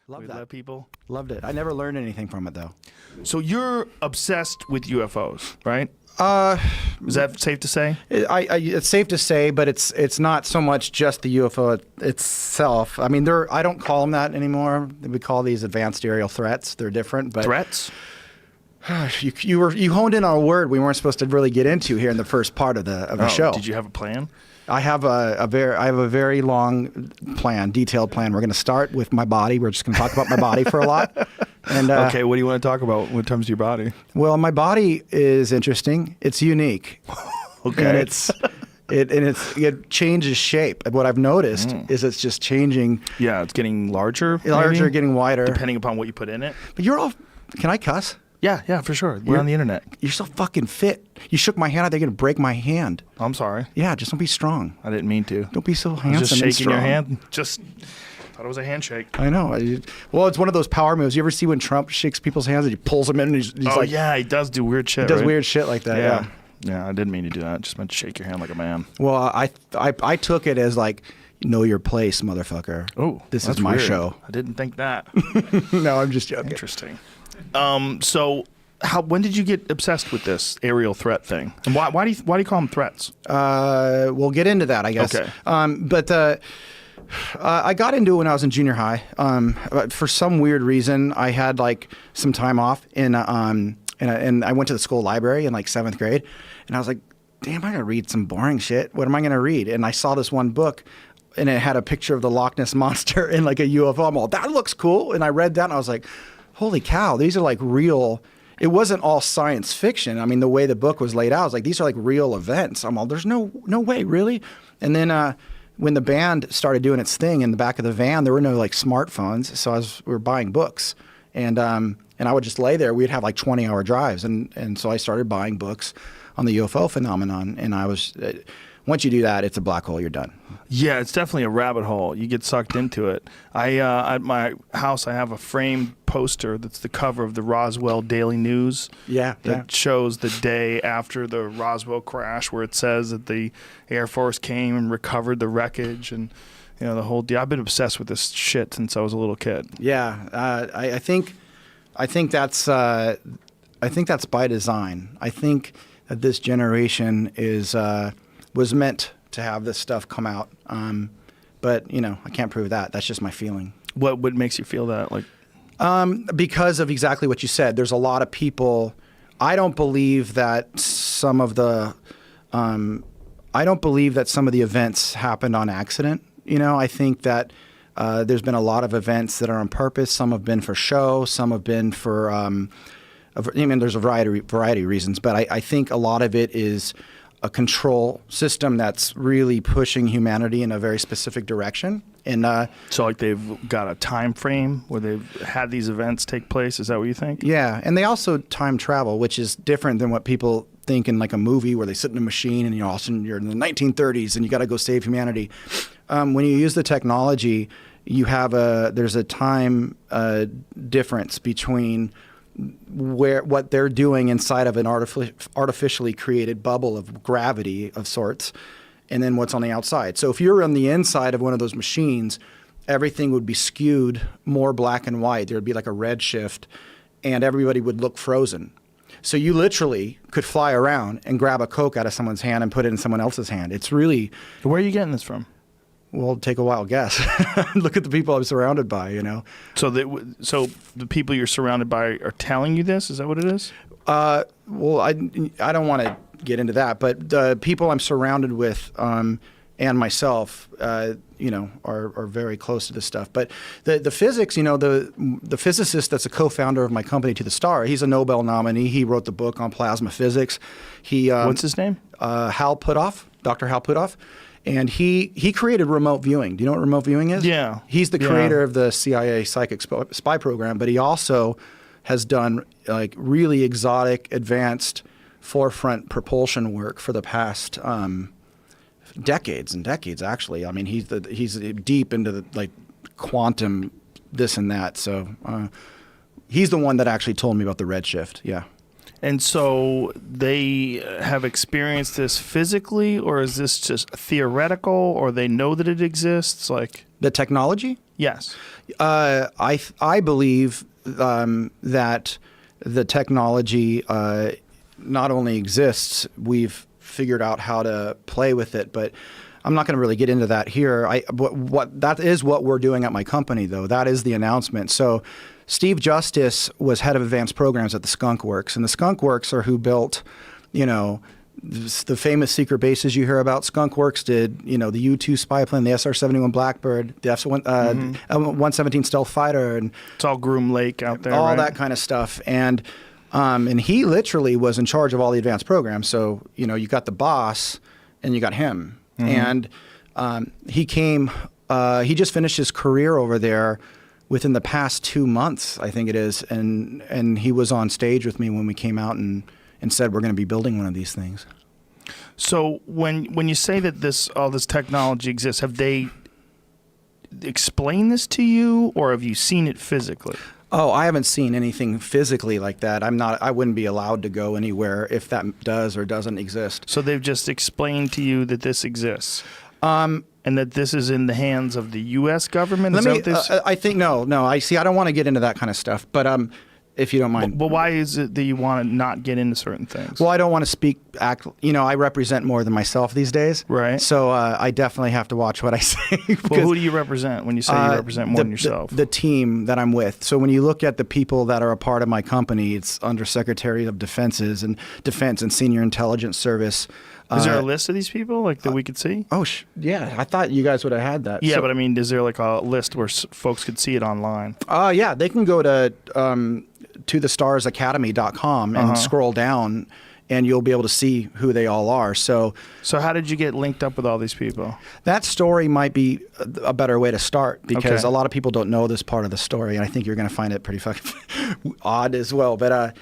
Love that. People. Loved it. I never learned anything from it though. So you're obsessed with UFOs, right? Is that safe to say? It's safe to say, but it's not so much just the UFO itself. I mean, I don't call them that anymore. We call these advanced aerial threats. They're different. But Threats? You honed in on a word we weren't supposed to really get into here in the first part of the show. Did you have a plan? I have a very long plan, detailed plan. We're going to start with my body. We're just going to talk about my body for a lot. And okay, what do you want to talk about when it comes to your body? Well, my body is interesting. It's unique. Okay. And it changes shape. What I've noticed is it's just changing. Yeah, it's getting larger. Larger, getting wider. Depending upon what you put in it. But you're all. Can I cuss? Yeah, for sure. We're on the internet. You're so fucking fit. You shook my hand. I think you're gonna break my hand. I'm sorry. Yeah, just don't be strong. I didn't mean to. Don't be so handsome. Just shaking and strong. your hand. Just thought it was a handshake. I know. Well, it's one of those power moves. You ever see when Trump shakes people's hands and he pulls them in and he's like, yeah, he does do weird shit. He does right? weird shit like that. Yeah. Yeah, I didn't mean to do that. I just meant to shake your hand like a man. Well, I took it as like, know your place, motherfucker. Oh, this is my weird. show. I didn't think that. No, I'm just joking. Interesting. So, when did you get obsessed with this aerial threat thing? And why do you call them threats? We'll get into that, I guess. Okay. But I got into it when I was in junior high. For some weird reason, I had like some time off and I went to the school library in like 7th grade, and I was like, damn, I'm gonna read some boring shit. What am I gonna read? And I saw this one book, and it had a picture of the Loch Ness Monster and like a UFO. I'm all, that looks cool. And I read that, and I was like, holy cow, these are like real. It wasn't all science fiction. I mean, the way the book was laid out, I was like, these are like real events. I'm all, there's no way, really? And then when the band started doing its thing in the back of the van, there were no like smartphones, so we were buying books. And I would just lay there. We'd have like 20-hour drives. And so I started buying books on the UFO phenomenon. And I was, once you do that, it's a black hole, you're done. Yeah, it's definitely a rabbit hole. You get sucked into it. At my house, I have a framed poster that's the cover of the Roswell Daily News. Yeah. That shows the day after the Roswell crash, where it says that the Air Force came and recovered the wreckage, and the whole deal. I've been obsessed with this shit since I was a little kid. Yeah, I think that's by design. I think that this generation was meant to have this stuff come out. But I can't prove that. That's just my feeling. What makes you feel that? Like, because of exactly what you said. There's a lot of people. I don't believe that some of the events happened on accident. I think that there's been a lot of events that are on purpose. Some have been for show. Some have been for. There's a variety of reasons, but I think a lot of it is a control system that's really pushing humanity in a very specific direction. And so like they've got a time frame where they've had these events take place. Is that what you think? Yeah, and they also time travel, which is different than what people think in like a movie where they sit in a machine and all of a sudden you're in the 1930s and you got to go save humanity. When you use the technology, there's a time difference between what they're doing inside of an artificially created bubble of gravity of sorts, and then what's on the outside. So if you're on the inside of one of those machines, everything would be skewed more black and white. There would be like a red shift, and everybody would look frozen. So you literally could fly around and grab a Coke out of someone's hand and put it in someone else's hand. It's really... Where are you getting this from? Well, take a wild guess. Look at the people I'm surrounded by, So the people you're surrounded by are telling you this? Is that what it is? Well, I don't want to get into that, but the people I'm surrounded with and myself, are very close to this stuff. But the physics, the physicist that's a co-founder of my company, To the Star, he's a Nobel nominee. He wrote the book on plasma physics. What's his name? Hal Puthoff, Dr. Hal Puthoff. And he created remote viewing. Do you know what remote viewing is? Yeah. He's the creator of the CIA psychic spy program, but he also has done like really exotic, advanced, forefront propulsion work for the past decades and decades. Actually, I mean, he's deep into the like quantum this and that. So he's the one that actually told me about the redshift. Yeah. And so they have experienced this physically, or is this just theoretical, or they know that it exists? Like the technology? Yes. I believe that the technology not only exists, we've figured out how to play with it, but I'm not going to really get into that here. What that is what we're doing at my company, though. That is the announcement. So Steve Justice was head of advanced programs at the Skunk Works, and the Skunk Works are who built, the famous secret bases you hear about. Skunk Works did, the U-2 spy plane, the SR-71 Blackbird, the F-117 stealth fighter, and it's all Groom Lake out there, all right? that kind of stuff. And he literally was in charge of all the advanced programs. So you got the boss, and you got him. And he came. He just finished his career over there within the past 2 months, I think it is, and he was on stage with me when we came out and said we're going to be building one of these things. So when you say that all this technology exists, have they explained this to you, or have you seen it physically? Oh, I haven't seen anything physically like that. I wouldn't be allowed to go anywhere if that does or doesn't exist. So they've just explained to you that this exists, and that this is in the hands of the U.S. government. I think no. I don't want to get into that kind of stuff, but if you don't mind. But why is it that you want to not get into certain things? Well, I don't want to I represent more than myself these days. Right. So I definitely have to watch what I say. Well, who do you represent when you say you represent more than yourself? The team that I'm with. So when you look at the people that are a part of my company, it's Undersecretary of Defense and Senior Intelligence Service. Is there a list of these people that we could see? Oh, yeah. I thought you guys would have had that. Yeah, but I mean, is there a list where folks could see it online? Yeah, they can go to thestarsacademy.com and scroll down, and you'll be able to see who they all are. So how did you get linked up with all these people? That story might be a better way to start, because a lot of people don't know this part of the story, and I think you're going to find it pretty fucking odd as well. But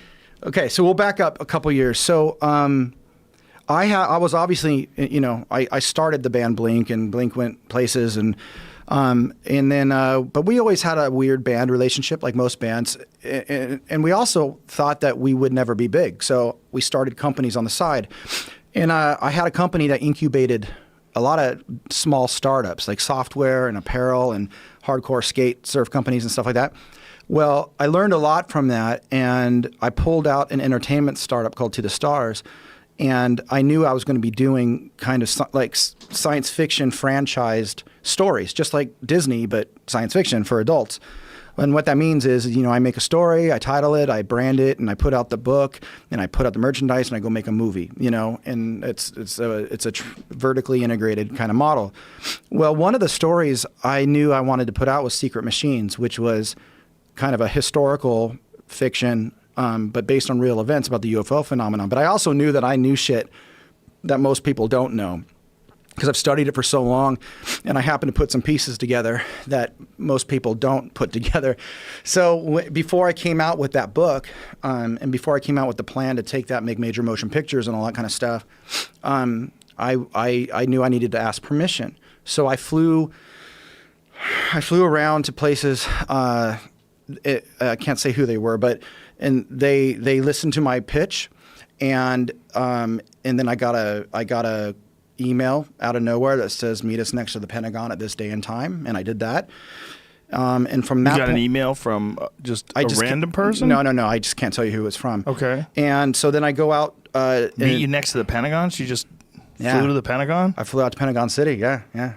okay, so we'll back up a couple years. So I was obviously, I started the band Blink, and Blink went places, and then, but we always had a weird band relationship, like most bands, and we also thought that we would never be big, so we started companies on the side, and I had a company that incubated a lot of small startups, like software and apparel and hardcore skate surf companies and stuff like that. Well, I learned a lot from that, and I pulled out an entertainment startup called To the Stars. And I knew I was going to be doing kind of like science fiction franchised stories, just like Disney, but science fiction for adults. And what that means is, I make a story, I title it, I brand it, and I put out the book, and I put out the merchandise, and I go make a movie, and it's a vertically integrated kind of model. Well, one of the stories I knew I wanted to put out was Secret Machines, which was kind of a historical fiction, but based on real events about the UFO phenomenon. But I also knew that I knew shit that most people don't know, because I've studied it for so long, and I happen to put some pieces together that most people don't put together. So before I came out with that book, and before I came out with the plan to take that, make major motion pictures and all that kind of stuff, I knew I needed to ask permission. So I flew around to places. I can't say who they were, but they listened to my pitch, and then I got a email out of nowhere that says meet us next to the Pentagon at this day and time, and I did that. And from that, you got an email from just a random person? No. I just can't tell you who it's from. Okay. And so then I go out. Meet you next to the Pentagon? So you just flew to the Pentagon? I flew out to Pentagon City. Yeah.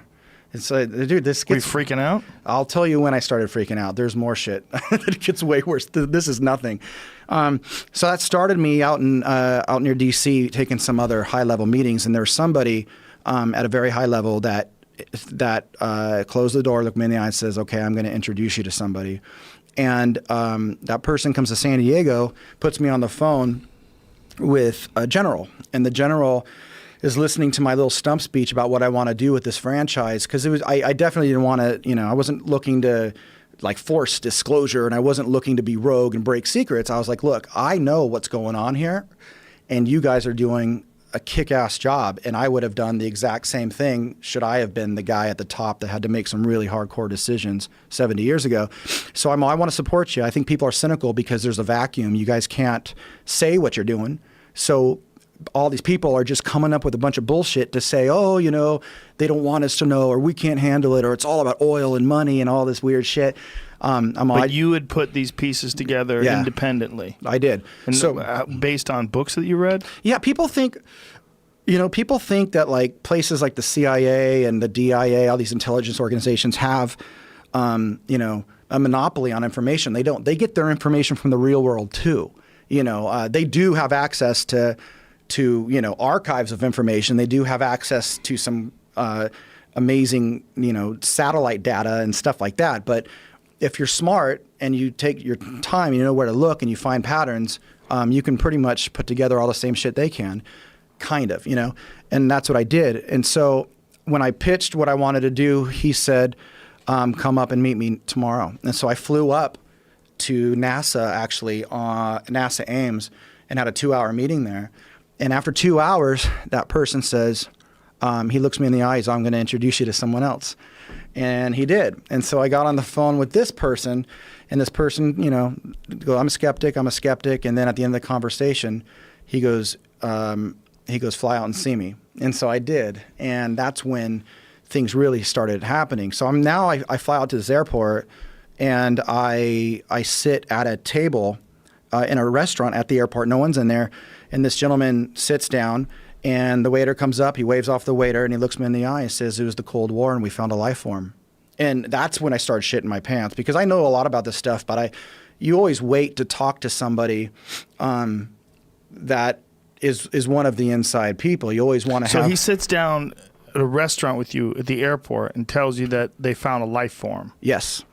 It's dude, this gets... Were you freaking out? I'll tell you when I started freaking out. There's more shit. It gets way worse. This is nothing. So that started me out near D.C. taking some other high-level meetings, and there was somebody at a very high level that closed the door, looked me in the eye, and says, "Okay, I'm going to introduce you to somebody." And that person comes to San Diego, puts me on the phone with a general, and the general is listening to my little stump speech about what I want to do with this franchise, because I definitely didn't want to, I wasn't looking to force disclosure, and I wasn't looking to be rogue and break secrets. I was like, look, I know what's going on here, and you guys are doing a kick-ass job, and I would have done the exact same thing should I have been the guy at the top that had to make some really hardcore decisions 70 years ago. So I want to support you. I think people are cynical because there's a vacuum. You guys can't say what you're doing. So all these people are just coming up with a bunch of bullshit to say, oh, you know, they don't want us to know, or we can't handle it, or it's all about oil and money and all this weird shit. But you would put these pieces together independently. I did. And so based on books that you read? Yeah, people think that like places like the CIA and the DIA, all these intelligence organizations have, you know, a monopoly on information. They don't. They get their information from the real world too. You know, they do have access to you know, archives of information. They do have access to some amazing, you know, satellite data and stuff like that. But if you're smart and you take your time, you know where to look, and you find patterns, you can pretty much put together all the same shit they can, kind of, you know. And that's what I did. And so when I pitched what I wanted to do, he said, come up and meet me tomorrow. And so I flew up to NASA, actually, NASA Ames, and had a 2-hour meeting there. And after 2 hours, that person says, he looks me in the eyes, I'm going to introduce you to someone else. And he did. And so I got on the phone with this person, and this person, you know, go, I'm a skeptic. And then at the end of the conversation, he goes, fly out and see me. And so I did. And that's when things really started happening. So I fly out to this airport, and I sit at a table in a restaurant at the airport. No one's in there. And this gentleman sits down, and the waiter comes up. He waves off the waiter, and he looks me in the eye and says, it was the Cold War, and we found a life form. And that's when I started shitting my pants, because I know a lot about this stuff, but you always wait to talk to somebody that is one of the inside people. You always want to have... So he sits down at a restaurant with you at the airport and tells you that they found a life form. Yes.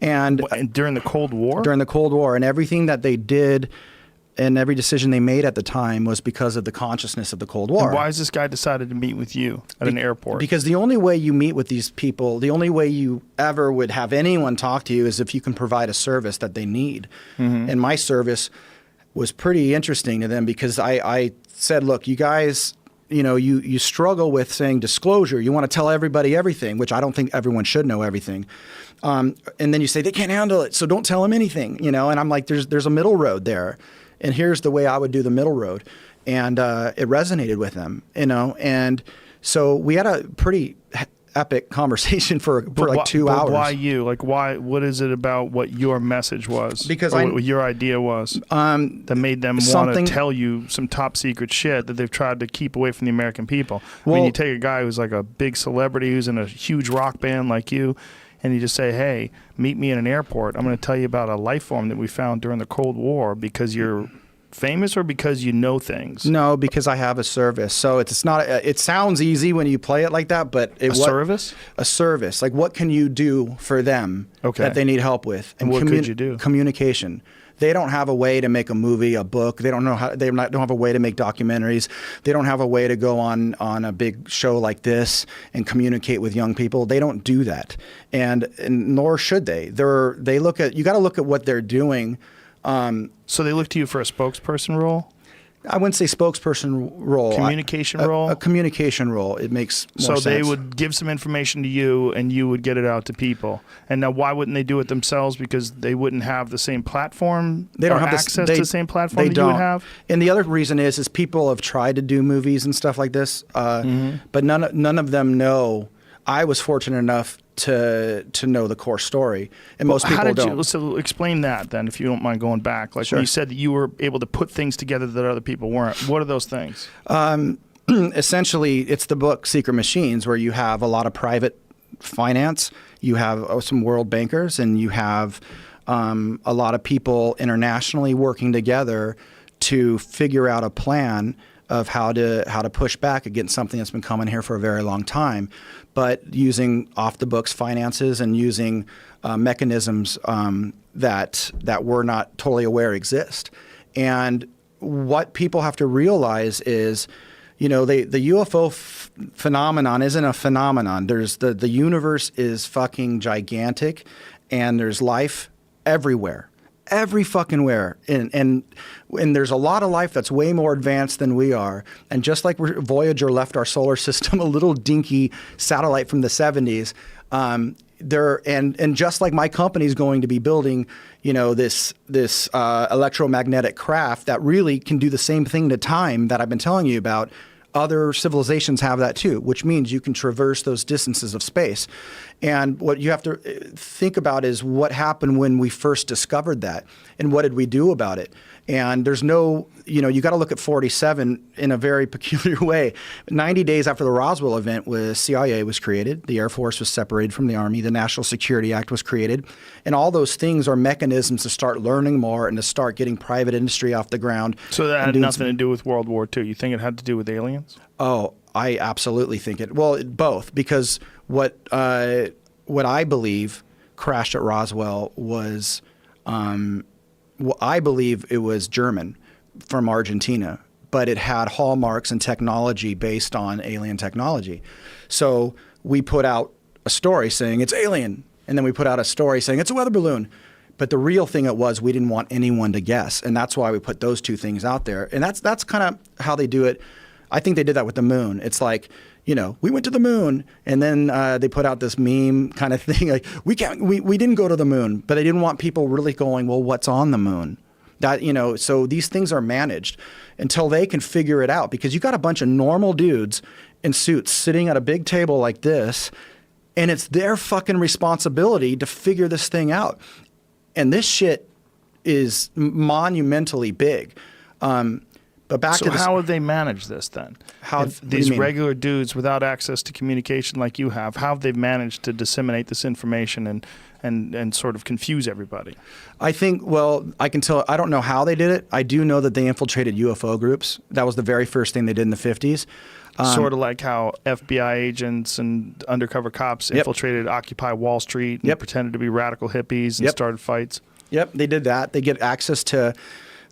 And during the Cold War? During the Cold War. And everything that they did and every decision they made at the time was because of the consciousness of the Cold War. And why has this guy decided to meet with you at an airport? Because the only way you meet with these people, the only way you ever would have anyone talk to you is if you can provide a service that they need. Mm-hmm. And my service was pretty interesting to them, because I said, look, you guys... You know, you struggle with saying disclosure. You want to tell everybody everything, which I don't think everyone should know everything. And then you say they can't handle it, so don't tell them anything. You know, and I'm like, there's a middle road there, and here's the way I would do the middle road, and it resonated with them. You know, and so we had a pretty epic conversation for like 2 hours. Why you? Like, why? What is it about what your message was? Because what your idea was that made them want to tell you some top secret shit that they've tried to keep away from the American people. Well, I mean, you take a guy who's like a big celebrity who's in a huge rock band like you, and you just say, hey, meet me in an airport. I'm going to tell you about a life form that we found during the Cold War, because you're famous, or because you know things? No, because I have a service. So it's not. It sounds easy when you play it like that, but service. A service. Like, what can you do for them that they need help with? And what could you do? Communication. They don't have a way to make a movie, a book. They don't know how. Don't have a way to make documentaries. They don't have a way to go on a big show like this and communicate with young people. They don't do that, and nor should they. They look at. You got to look at what they're doing. So they look to you for a spokesperson role? I wouldn't say spokesperson role. Communication role? A communication role. It makes more sense. So they would give some information to you, and you would get it out to people. And now, why wouldn't they do it themselves? Because they wouldn't have the same platform? They don't have access to the same platform that you would have? And the other reason is people have tried to do movies and stuff like this, but none of them know. I was fortunate enough to know the core story, and most people don't. So explain that then, if you don't mind going back. Like, sure. When you said that you were able to put things together that other people weren't, what are those things? Essentially, it's the book Secret Machines, where you have a lot of private finance, you have some world bankers, and you have a lot of people internationally working together to figure out a plan of how to push back against something that's been coming here for a very long time, but using off-the-books finances and using mechanisms that we're not totally aware exist. And what people have to realize is, you know, the UFO phenomenon isn't a phenomenon. The universe is fucking gigantic, and there's life everywhere. Every fucking where. And there's a lot of life that's way more advanced than we are. And just like Voyager left our solar system, a little dinky satellite from the 70s, and just like my company is going to be building, this electromagnetic craft that really can do the same thing to time that I've been telling you about. Other civilizations have that too, which means you can traverse those distances of space. And what you have to think about is what happened when we first discovered that, and what did we do about it? And there's no, you got to look at 47 in a very peculiar way. 90 days after the Roswell event, CIA was created, the Air Force was separated from the Army, the National Security Act was created, and all those things are mechanisms to start learning more and to start getting private industry off the ground. So that had nothing to do with World War II. You think it had to do with aliens? Oh, I absolutely think it. Well, both, because what I believe crashed at Roswell was, I believe it was German from Argentina, but it had hallmarks and technology based on alien technology. So we put out a story saying it's alien, and then we put out a story saying it's a weather balloon. But the real thing it was, we didn't want anyone to guess, and that's why we put those two things out there. And that's kind of how they do it. I think they did that with the moon. It's like, we went to the moon, and then they put out this meme kind of thing, like we didn't go to the moon, but they didn't want people really going, well, what's on the moon? That, so these things are managed until they can figure it out, because you got a bunch of normal dudes in suits sitting at a big table like this, and it's their fucking responsibility to figure this thing out. And this shit is monumentally big. But back to how would they manage this then? If these regular dudes without access to communication like you have, how have they managed to disseminate this information and sort of confuse everybody? I think, I can tell, I don't know how they did it. I do know that they infiltrated UFO groups. That was the very first thing they did in the 50s. Sort of like how FBI agents and undercover cops infiltrated Occupy Wall Street and pretended to be radical hippies and started fights. Yep, they did that. They get access to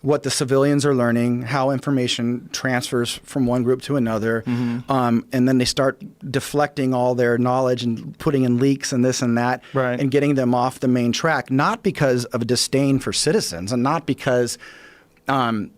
what the civilians are learning, how information transfers from one group to another, and then they start deflecting all their knowledge and putting in leaks and this and that, and getting them off the main track, not because of a disdain for citizens and not because of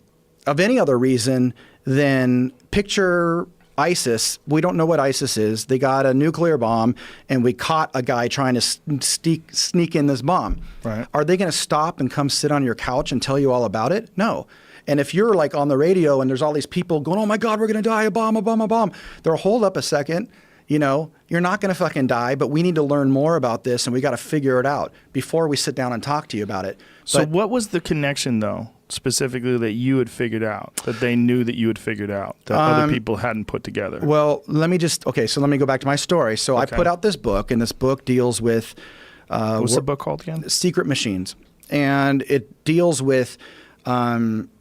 any other reason than picture ISIS. We don't know what ISIS is. They got a nuclear bomb, and we caught a guy trying to sneak in this bomb. Right. Are they going to stop and come sit on your couch and tell you all about it? No. And if you're like on the radio and there's all these people going, oh my God, we're going to die, a bomb, a bomb, a bomb. They'll hold up a second. You're not going to fucking die, but we need to learn more about this, and we got to figure it out before we sit down and talk to you about it. So what was the connection, though, specifically that you had figured out, that they knew that you had figured out, that other people hadn't put together? Well, let me go back to my story. So I put out this book, and this book deals with... what's the book called again? Secret Machines. And it deals with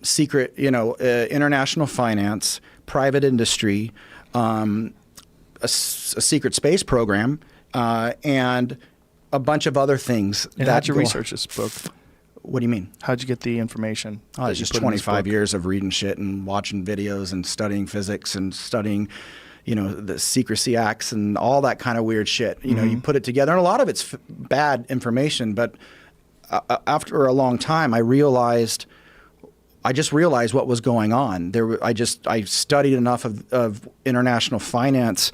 secret, international finance, private industry, a secret space program, and a bunch of other things. And how'd you research this book? What do you mean? How'd you get the information? Oh, it's just 25 years of reading shit and watching videos and studying physics and studying, the secrecy acts and all that kind of weird shit. You put it together, and a lot of it's bad information. But after a long time, I just realized what was going on. I studied enough of international finance,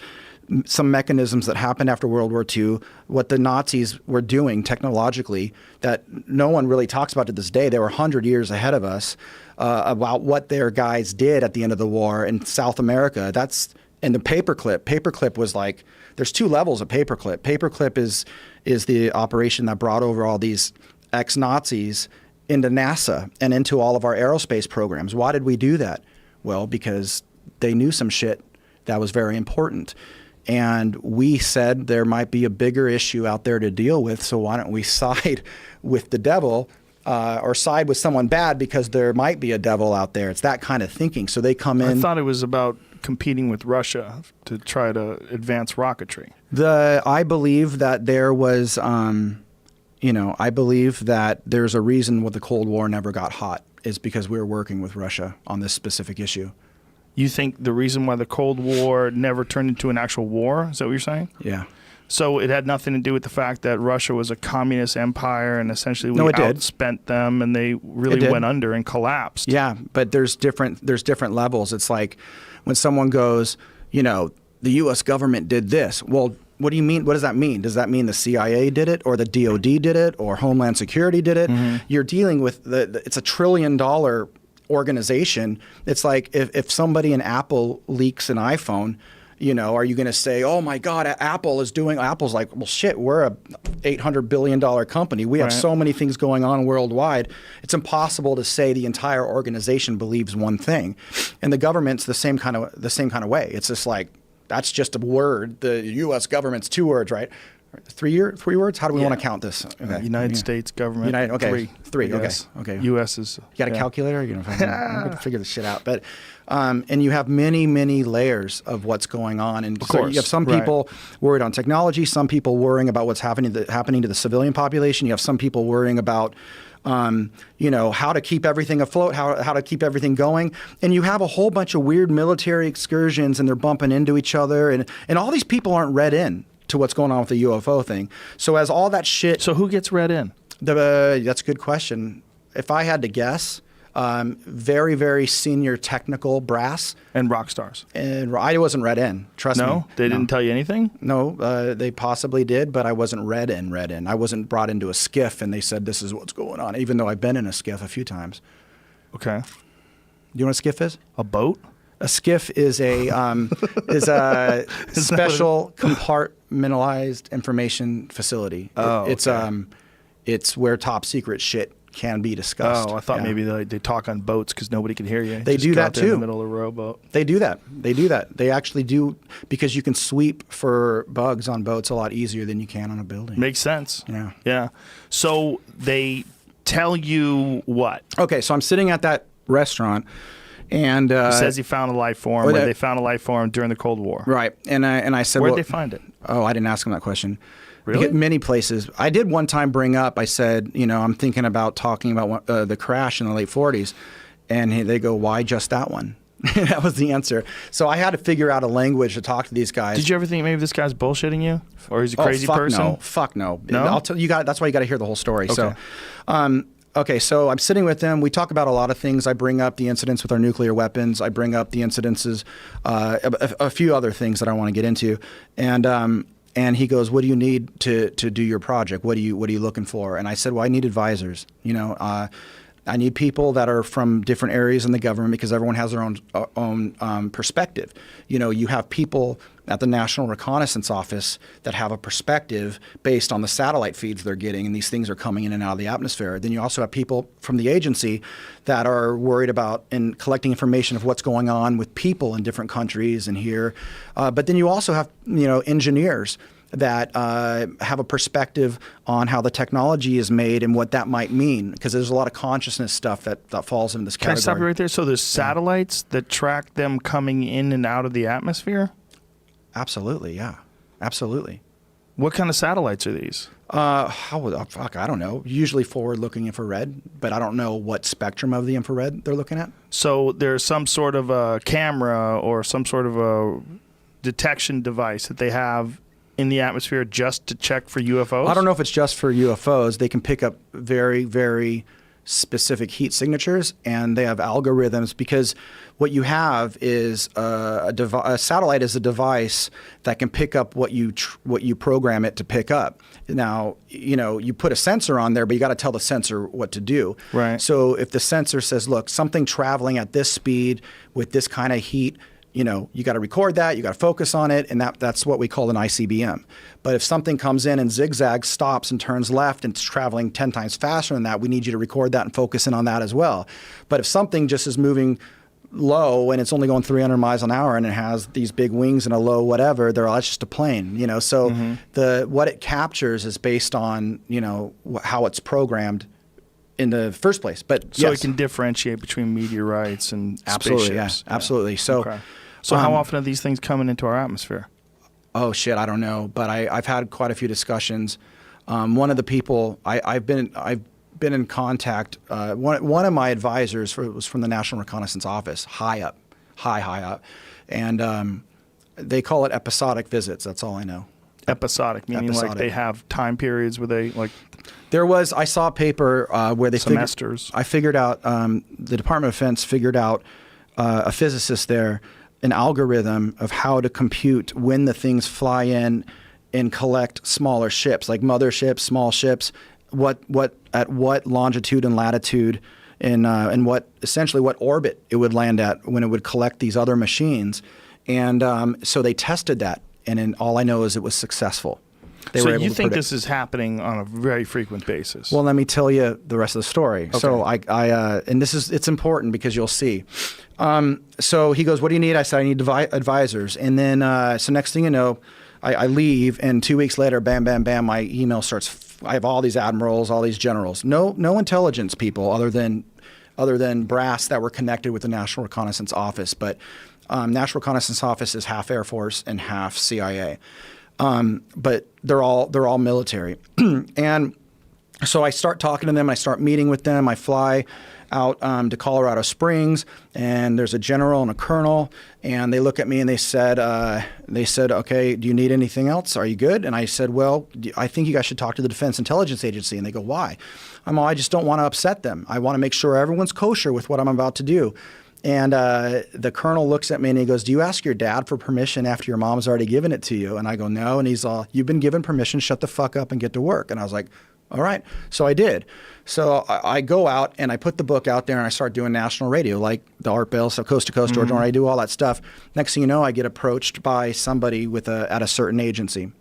some mechanisms that happened after World War II, what the Nazis were doing technologically that no one really talks about to this day. They were 100 years ahead of us about what their guys did at the end of the war in South America. And the paperclip. Paperclip was like, there's two levels of paperclip. Paperclip is the operation that brought over all these ex-Nazis into NASA and into all of our aerospace programs. Why did we do that? Well, because they knew some shit that was very important. And we said there might be a bigger issue out there to deal with, so why don't we side with the devil or side with someone bad because there might be a devil out there. It's that kind of thinking. So they come in. I thought it was about competing with Russia to try to advance rocketry. I believe that there was, I believe that there's a reason why the Cold War never got hot is because we were working with Russia on this specific issue. You think the reason why the Cold War never turned into an actual war, is that what you're saying? Yeah. So it had nothing to do with the fact that Russia was a communist empire and essentially we outspent them and they really went under and collapsed. Yeah, but there's different levels. It's like when someone goes, the U.S. government did this. Well, What do you mean? What does that mean? Does that mean the CIA did it, or the DOD did it, or Homeland Security did it? You're dealing with it's a $1 trillion organization. It's like if somebody in Apple leaks an iPhone, are you going to say, oh my God, Apple's like, well, shit, we're a $800 billion company. We have so many things going on worldwide. It's impossible to say the entire organization believes one thing. And the government's the same kind of way. It's just like, that's just a word. The U.S. government's 2 words, right? 3 words? How do we want to count this? Okay. United States government. Three. Okay. U.S. is. You got a calculator? I'm going to figure this shit out. But and you have many, many layers of what's going on. And of course, you have some people worried on technology, some people worrying about what's happening to the civilian population. You have some people worrying about how to keep everything afloat, how to keep everything going. And you have a whole bunch of weird military excursions, and they're bumping into each other. And all these people aren't read in to what's going on with the UFO thing. So as all that shit... So who gets read in? That's a good question. If I had to guess, very, very senior technical brass. And rock stars. And I wasn't read in, trust me. No? They didn't tell you anything? No, they possibly did, but I wasn't read in. I wasn't brought into a skiff and they said, this is what's going on, even though I've been in a skiff a few times. Okay. Do you know what a skiff is? A boat? A skiff is a special compartmentalized information facility. It's where top secret shit can be discussed. Oh, I thought maybe they talk on boats because nobody can hear you. They do that too. In the middle of a rowboat. They do that. They actually do, because you can sweep for bugs on boats a lot easier than you can on a building. Makes sense. Yeah. Yeah. So they tell you what? Okay, so I'm sitting at that restaurant. And he says he found a life form, or they found a life form during the Cold War. Right. And I said, where'd they find it? Oh, I didn't ask him that question. Really? Many places. I did one time bring up, I said, I'm thinking about talking about the crash in the late 40s. And they go, why just that one? That was the answer. So I had to figure out a language to talk to these guys. Did you ever think maybe this guy's bullshitting you? Or he's a crazy person? No. Fuck no. No? I'll tell you, that's why you got to hear the whole story. Okay. So, okay, so I'm sitting with them. We talk about a lot of things. I bring up the incidents with our nuclear weapons. I bring up the incidences, a few other things that I want to get into. And he goes, "What do you need to do your project? What are you looking for?" And I said, "Well, I need advisors. I need people that are from different areas in the government, because everyone has their own perspective. You have people at the National Reconnaissance Office that have a perspective based on the satellite feeds they're getting, and these things are coming in and out of the atmosphere. Then you also have people from the agency that are worried about and collecting information of what's going on with people in different countries and here. But then you also have engineers that have a perspective on how the technology is made and what that might mean, because there's a lot of consciousness stuff that falls into this category." Can I stop you right there? So there's satellites that track them coming in and out of the atmosphere? Absolutely, yeah. Absolutely. What kind of satellites are these? I don't know. Usually forward-looking infrared, but I don't know what spectrum of the infrared they're looking at. So there's some sort of a camera or some sort of a detection device that they have in the atmosphere just to check for UFOs? I don't know if it's just for UFOs. They can pick up very, very specific heat signatures, and they have algorithms, because what you have is a satellite is a device that can pick up what you program it to pick up. Now, you put a sensor on there, but you got to tell the sensor what to do. Right. So if the sensor says, look, something traveling at this speed with this kind of heat, you got to record that, you got to focus on it, and that's what we call an ICBM. But if something comes in and zigzags, stops and turns left, and it's traveling 10 times faster than that, we need you to record that and focus in on that as well. But if something just is moving low and it's only going 300 miles an hour and it has these big wings and a low whatever, that's just a plane, So what it captures is based on, how it's programmed in the first place. But so it can differentiate between meteorites and spaceships. Yeah, absolutely. So, okay. So how often are these things coming into our atmosphere? Oh shit, I don't know, but I've had quite a few discussions. One of the people I've been in contact. One of my advisors was from the National Reconnaissance Office, high up, and they call it episodic visits. That's all I know. Episodic, meaning like they have time periods where they like. I saw a paper where they semesters. I figured out the Department of Defense figured out a physicist there, an algorithm of how to compute when the things fly in and collect smaller ships, like motherships, small ships, at what longitude and latitude and what essentially what orbit it would land at when it would collect these other machines. And so they tested that, and all I know is it was successful. So you think this is happening on a very frequent basis? Well, let me tell you the rest of the story. Okay. So and it's important because you'll see. So he goes, "What do you need?" I said, "I need advisors." And then so next thing you know, I leave, and 2 weeks later, bam, bam, bam, my email starts. I have all these admirals, all these generals, no intelligence people other than brass that were connected with the National Reconnaissance Office. But National Reconnaissance Office is half Air Force and half CIA. But they're all military. And so I start talking to them. I start meeting with them. I fly out to Colorado Springs, and there's a general and a colonel, and they look at me and they said, "Okay, do you need anything else? Are you good?" And I said, "Well, I think you guys should talk to the Defense Intelligence Agency." And they go, "Why?" I just don't want to upset them. I want to make sure everyone's kosher with what I'm about to do. And the colonel looks at me and he goes, "Do you ask your dad for permission after your mom's already given it to you?" And I go, "No." And he's all, "You've been given permission. Shut the fuck up and get to work." And I was like, "All right." So I did. So I go out and I put the book out there and I start doing national radio, like the Art Bell, so Coast to Coast, Georgia, I do all that stuff. Next thing you know, I get approached by somebody at a certain agency.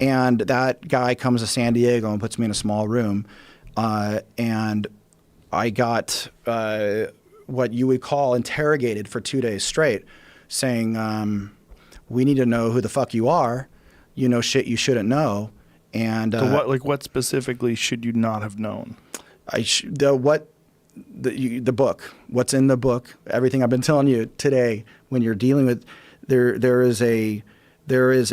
And that guy comes to San Diego and puts me in a small room. And I got what you would call interrogated for 2 days straight, saying, "We need to know who the fuck you are. You know shit you shouldn't know." And so what specifically should you not have known? The book, what's in the book, everything I've been telling you today. When you're dealing with, there is a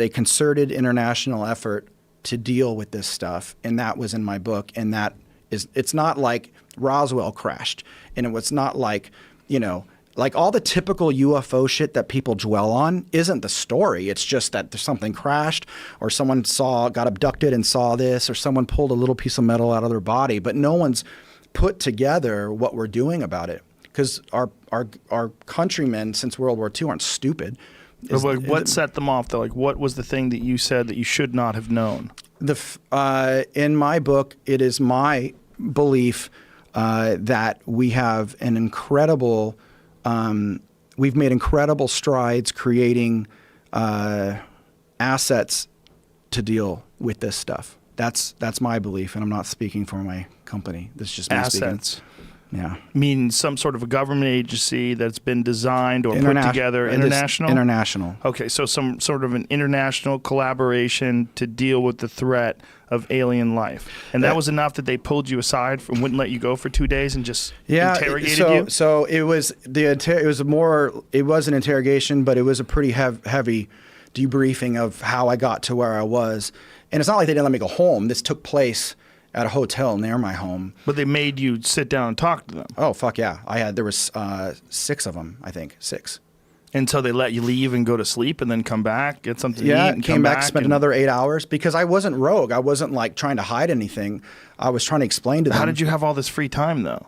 concerted international effort to deal with this stuff, and that was in my book. And it's not like Roswell crashed, and it was not like, like all the typical UFO shit that people dwell on isn't the story. It's just that there's something crashed, or someone got abducted and saw this, or someone pulled a little piece of metal out of their body. But no one's put together what we're doing about it, because our countrymen since World War II aren't stupid. What set them off, though? Like, what was the thing that you said that you should not have known? In my book, it is my belief that we have an incredible. We've made incredible strides creating assets to deal with this stuff. That's my belief, and I'm not speaking for my company. This is just me assets. Speaking. Yeah. Mean some sort of a government agency that's been designed or put together. International? International. Okay, so some sort of an international collaboration to deal with the threat of alien life. And that was enough that they pulled you aside and wouldn't let you go for 2 days and just interrogated you? So it was it was an interrogation, but it was a pretty heavy debriefing of how I got to where I was. And it's not like they didn't let me go home. This took place at a hotel near my home. But they made you sit down and talk to them. Oh, fuck yeah. There was 6 of them, I think, 6. And so they let you leave and go to sleep and then come back, get something to eat and came back, spent another 8 hours, because I wasn't rogue. I wasn't like trying to hide anything. I was trying to explain to them. How did you have all this free time, though?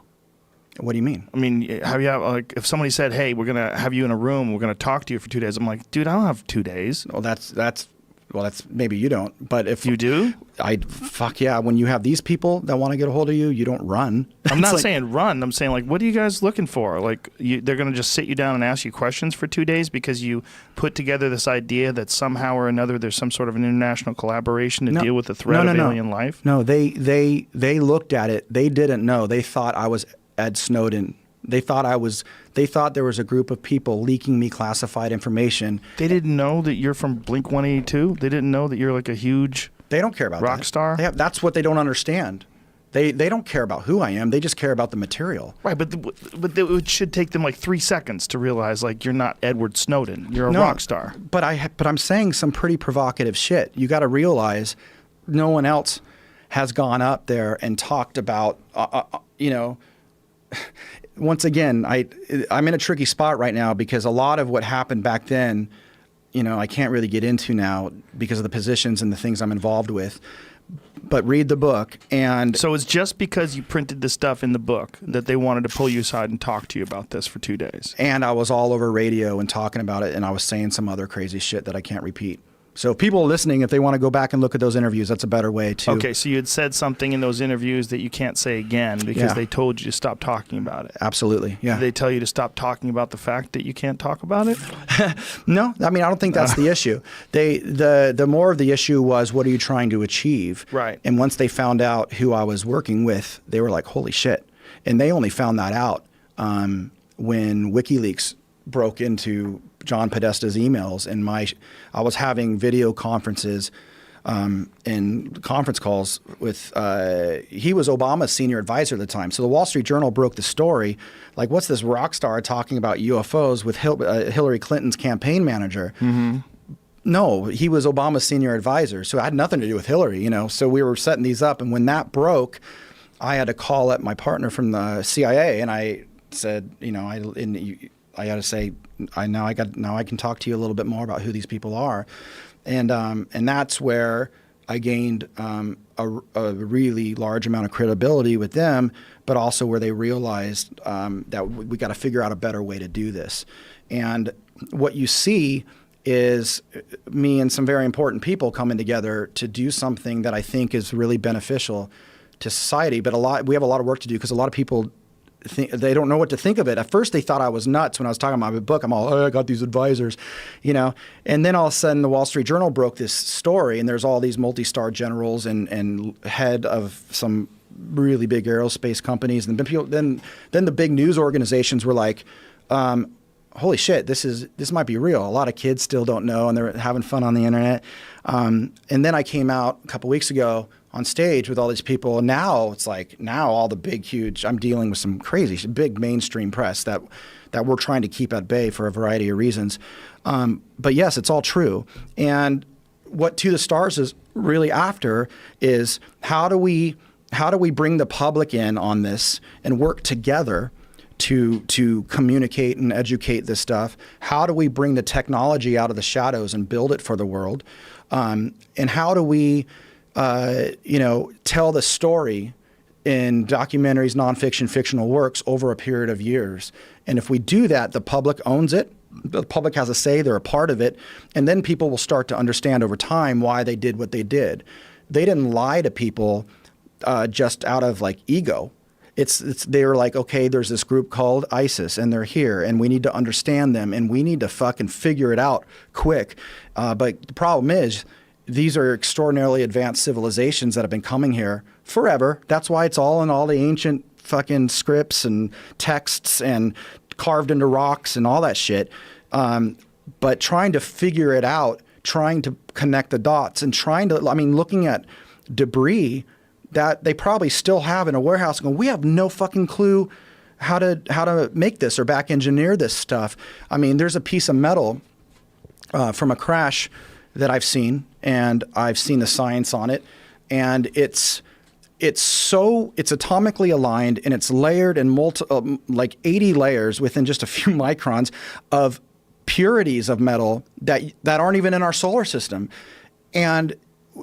What do you mean? I mean, if somebody said, "Hey, we're going to have you in a room, we're going to talk to you for 2 days." I'm like, dude, I don't have 2 days. Well, that's maybe you don't, but if you do, fuck yeah. When you have these people that want to get a hold of you, you don't run. I'm not saying run. I'm saying, like, what are you guys looking for? Like, they're going to just sit you down and ask you questions for 2 days because you put together this idea that somehow or another there's some sort of an international collaboration to deal with the threat of alien life. No, they looked at it. They didn't know. They thought I was Ed Snowden. They thought there was a group of people leaking me classified information. They didn't know that you're from Blink 182? They didn't know that you're like a huge They don't care about rock star? That's what they don't understand. They don't care about who I am. They just care about the material. Right, but it should take them like 3 seconds to realize, like, you're not Edward Snowden. You're a rock star. But I'm saying some pretty provocative shit. You got to realize no one else has gone up there and talked about, once again, I'm in a tricky spot right now because a lot of what happened back then, I can't really get into now because of the positions and the things I'm involved with. But read the book. And so it's just because you printed this stuff in the book that they wanted to pull you aside and talk to you about this for 2 days. And I was all over radio and talking about it, and I was saying some other crazy shit that I can't repeat. So if people listening, if they want to go back and look at those interviews, that's a better way to. Okay, so you had said something in those interviews that you can't say again because they told you to stop talking about it. Absolutely, yeah. Did they tell you to stop talking about the fact that you can't talk about it? No, I mean, I don't think that's the issue. The more of the issue was, what are you trying to achieve? Right. And once they found out who I was working with, they were like, holy shit. And they only found that out when WikiLeaks broke into John Podesta's emails, and I was having video conferences and conference calls with he was Obama's senior advisor at the time. So the Wall Street Journal broke the story, like, what's this rock star talking about UFOs with Hillary Clinton's campaign manager? Mm-hmm. No, he was Obama's senior advisor, so it had nothing to do with Hillary, So we were setting these up, and when that broke, I had to call up my partner from the CIA, and I said, I got to say, now I can talk to you a little bit more about who these people are, and that's where I gained a really large amount of credibility with them, but also where they realized that we got to figure out a better way to do this. And what you see is me and some very important people coming together to do something that I think is really beneficial to society. But we have a lot of work to do because a lot of people they don't know what to think of it. At first, they thought I was nuts when I was talking about my book. I'm all, I got these advisors, And then all of a sudden, the Wall Street Journal broke this story, and there's all these multi-star generals and head of some really big aerospace companies, and then the big news organizations were like, holy shit, this might be real. A lot of kids still don't know, and they're having fun on the internet. And then I came out a couple weeks ago on stage with all these people, and now it's like, all the big, huge, I'm dealing with some crazy, big mainstream press that we're trying to keep at bay for a variety of reasons. But yes, it's all true. And what To the Stars is really after is how do we bring the public in on this and work together to communicate and educate this stuff? How do we bring the technology out of the shadows and build it for the world? And how do we tell the story in documentaries, nonfiction, fictional works over a period of years? And if we do that, the public owns it. The public has a say, they're a part of it. And then people will start to understand over time why they did what they did. They didn't lie to people just out of like ego. They were like, okay, there's this group called ISIS and they're here and we need to understand them and we need to fucking figure it out quick. But the problem is, these are extraordinarily advanced civilizations that have been coming here forever. That's why it's all in all the ancient fucking scripts and texts and carved into rocks and all that shit. But trying to figure it out, trying to connect the dots and looking at debris that they probably still have in a warehouse going, we have no fucking clue how to make this or back engineer this stuff. I mean, there's a piece of metal from a crash that I've seen, and I've seen the science on it, and it's atomically aligned, and it's layered in like 80 layers within just a few microns of purities of metal that aren't even in our solar system, and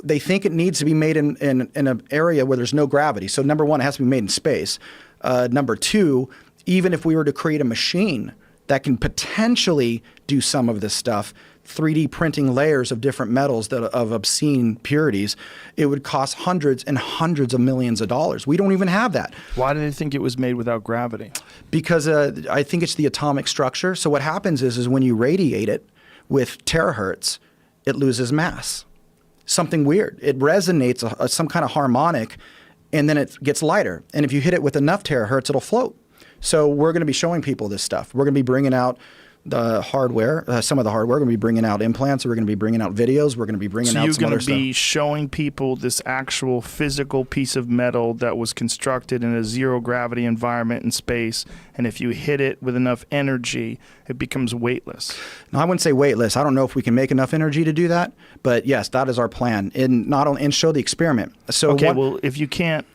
they think it needs to be made in an area where there's no gravity. So number one, it has to be made in space. Number two, even if we were to create a machine that can potentially do some of this stuff, 3D printing layers of different metals of obscene purities, it would cost hundreds and hundreds of millions of dollars. We don't even have that. Why do they think it was made without gravity? Because I think it's the atomic structure. So what happens is when you radiate it with terahertz, it loses mass. Something weird. It resonates some kind of harmonic, and then it gets lighter. And if you hit it with enough terahertz, it'll float. So we're going to be showing people this stuff. We're going to be bringing out the hardware, some of the hardware. We're going to be bringing out implants. We're going to be bringing out videos. We're going to be bringing out some other stuff. So you're going to be showing people this actual physical piece of metal that was constructed in a zero gravity environment in space, and if you hit it with enough energy, it becomes weightless. No, I wouldn't say weightless. I don't know if we can make enough energy to do that, but yes, that is our plan. And show the experiment. So okay, well, if you can't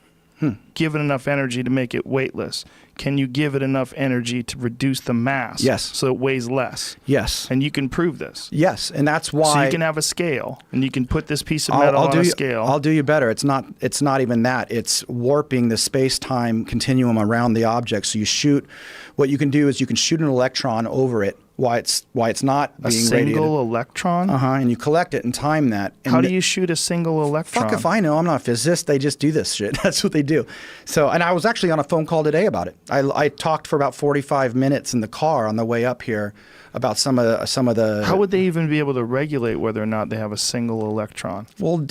give it enough energy to make it weightless, can you give it enough energy to reduce the mass? Yes. So it weighs less? Yes. And you can prove this? Yes, and that's why. So you can have a scale, and you can put this piece of metal on a scale. I'll do you better. It's not even that. It's warping the space-time continuum around the object. So what you can do is you can shoot an electron over it why it's not being radiated. A single radiated. Electron? And you collect it and time that. And how do you shoot a single electron? Fuck if I know. I'm not a physicist. They just do this shit. That's what they do. So, and I was actually on a phone call today about it. I talked for about 45 minutes in the car on the way up here about some of the. How would they even be able to regulate whether or not they have a single electron? Well,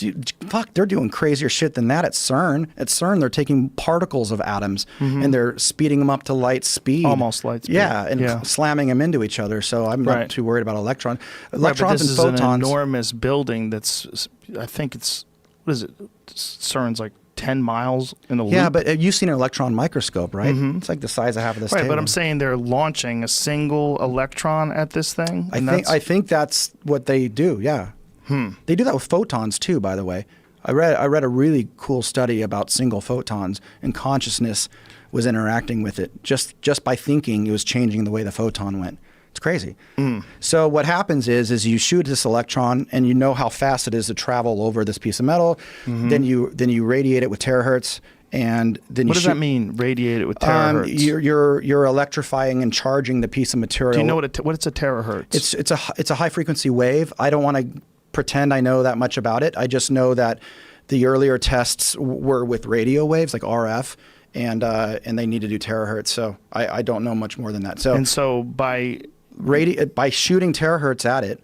fuck, they're doing crazier shit than that at CERN. At CERN, they're taking particles of atoms and they're speeding them up to light speed. Almost light speed. Yeah, and slamming them into each other. So I'm not too worried about electrons and photons. This is an enormous building that's, I think it's, what is it? CERN's like 10 miles in a loop. Yeah, but you've seen an electron microscope, right? It's like the size of half of this table. But I'm saying they're launching a single electron at this thing. I think that's what they do. Yeah. They do that with photons too, by the way. I read a really cool study about single photons, and consciousness was interacting with it. Just by thinking, it was changing the way the photon went. It's crazy. So what happens is you shoot this electron, and you know how fast it is to travel over this piece of metal. Then you radiate it with terahertz, and then what does that mean? Radiate it with terahertz. You're electrifying and charging the piece of material. Do you know what's a terahertz? It's a high frequency wave. I don't want to pretend I know that much about it. I just know that the earlier tests were with radio waves like RF. And they need to do terahertz, so I don't know much more than that. So by shooting terahertz at it,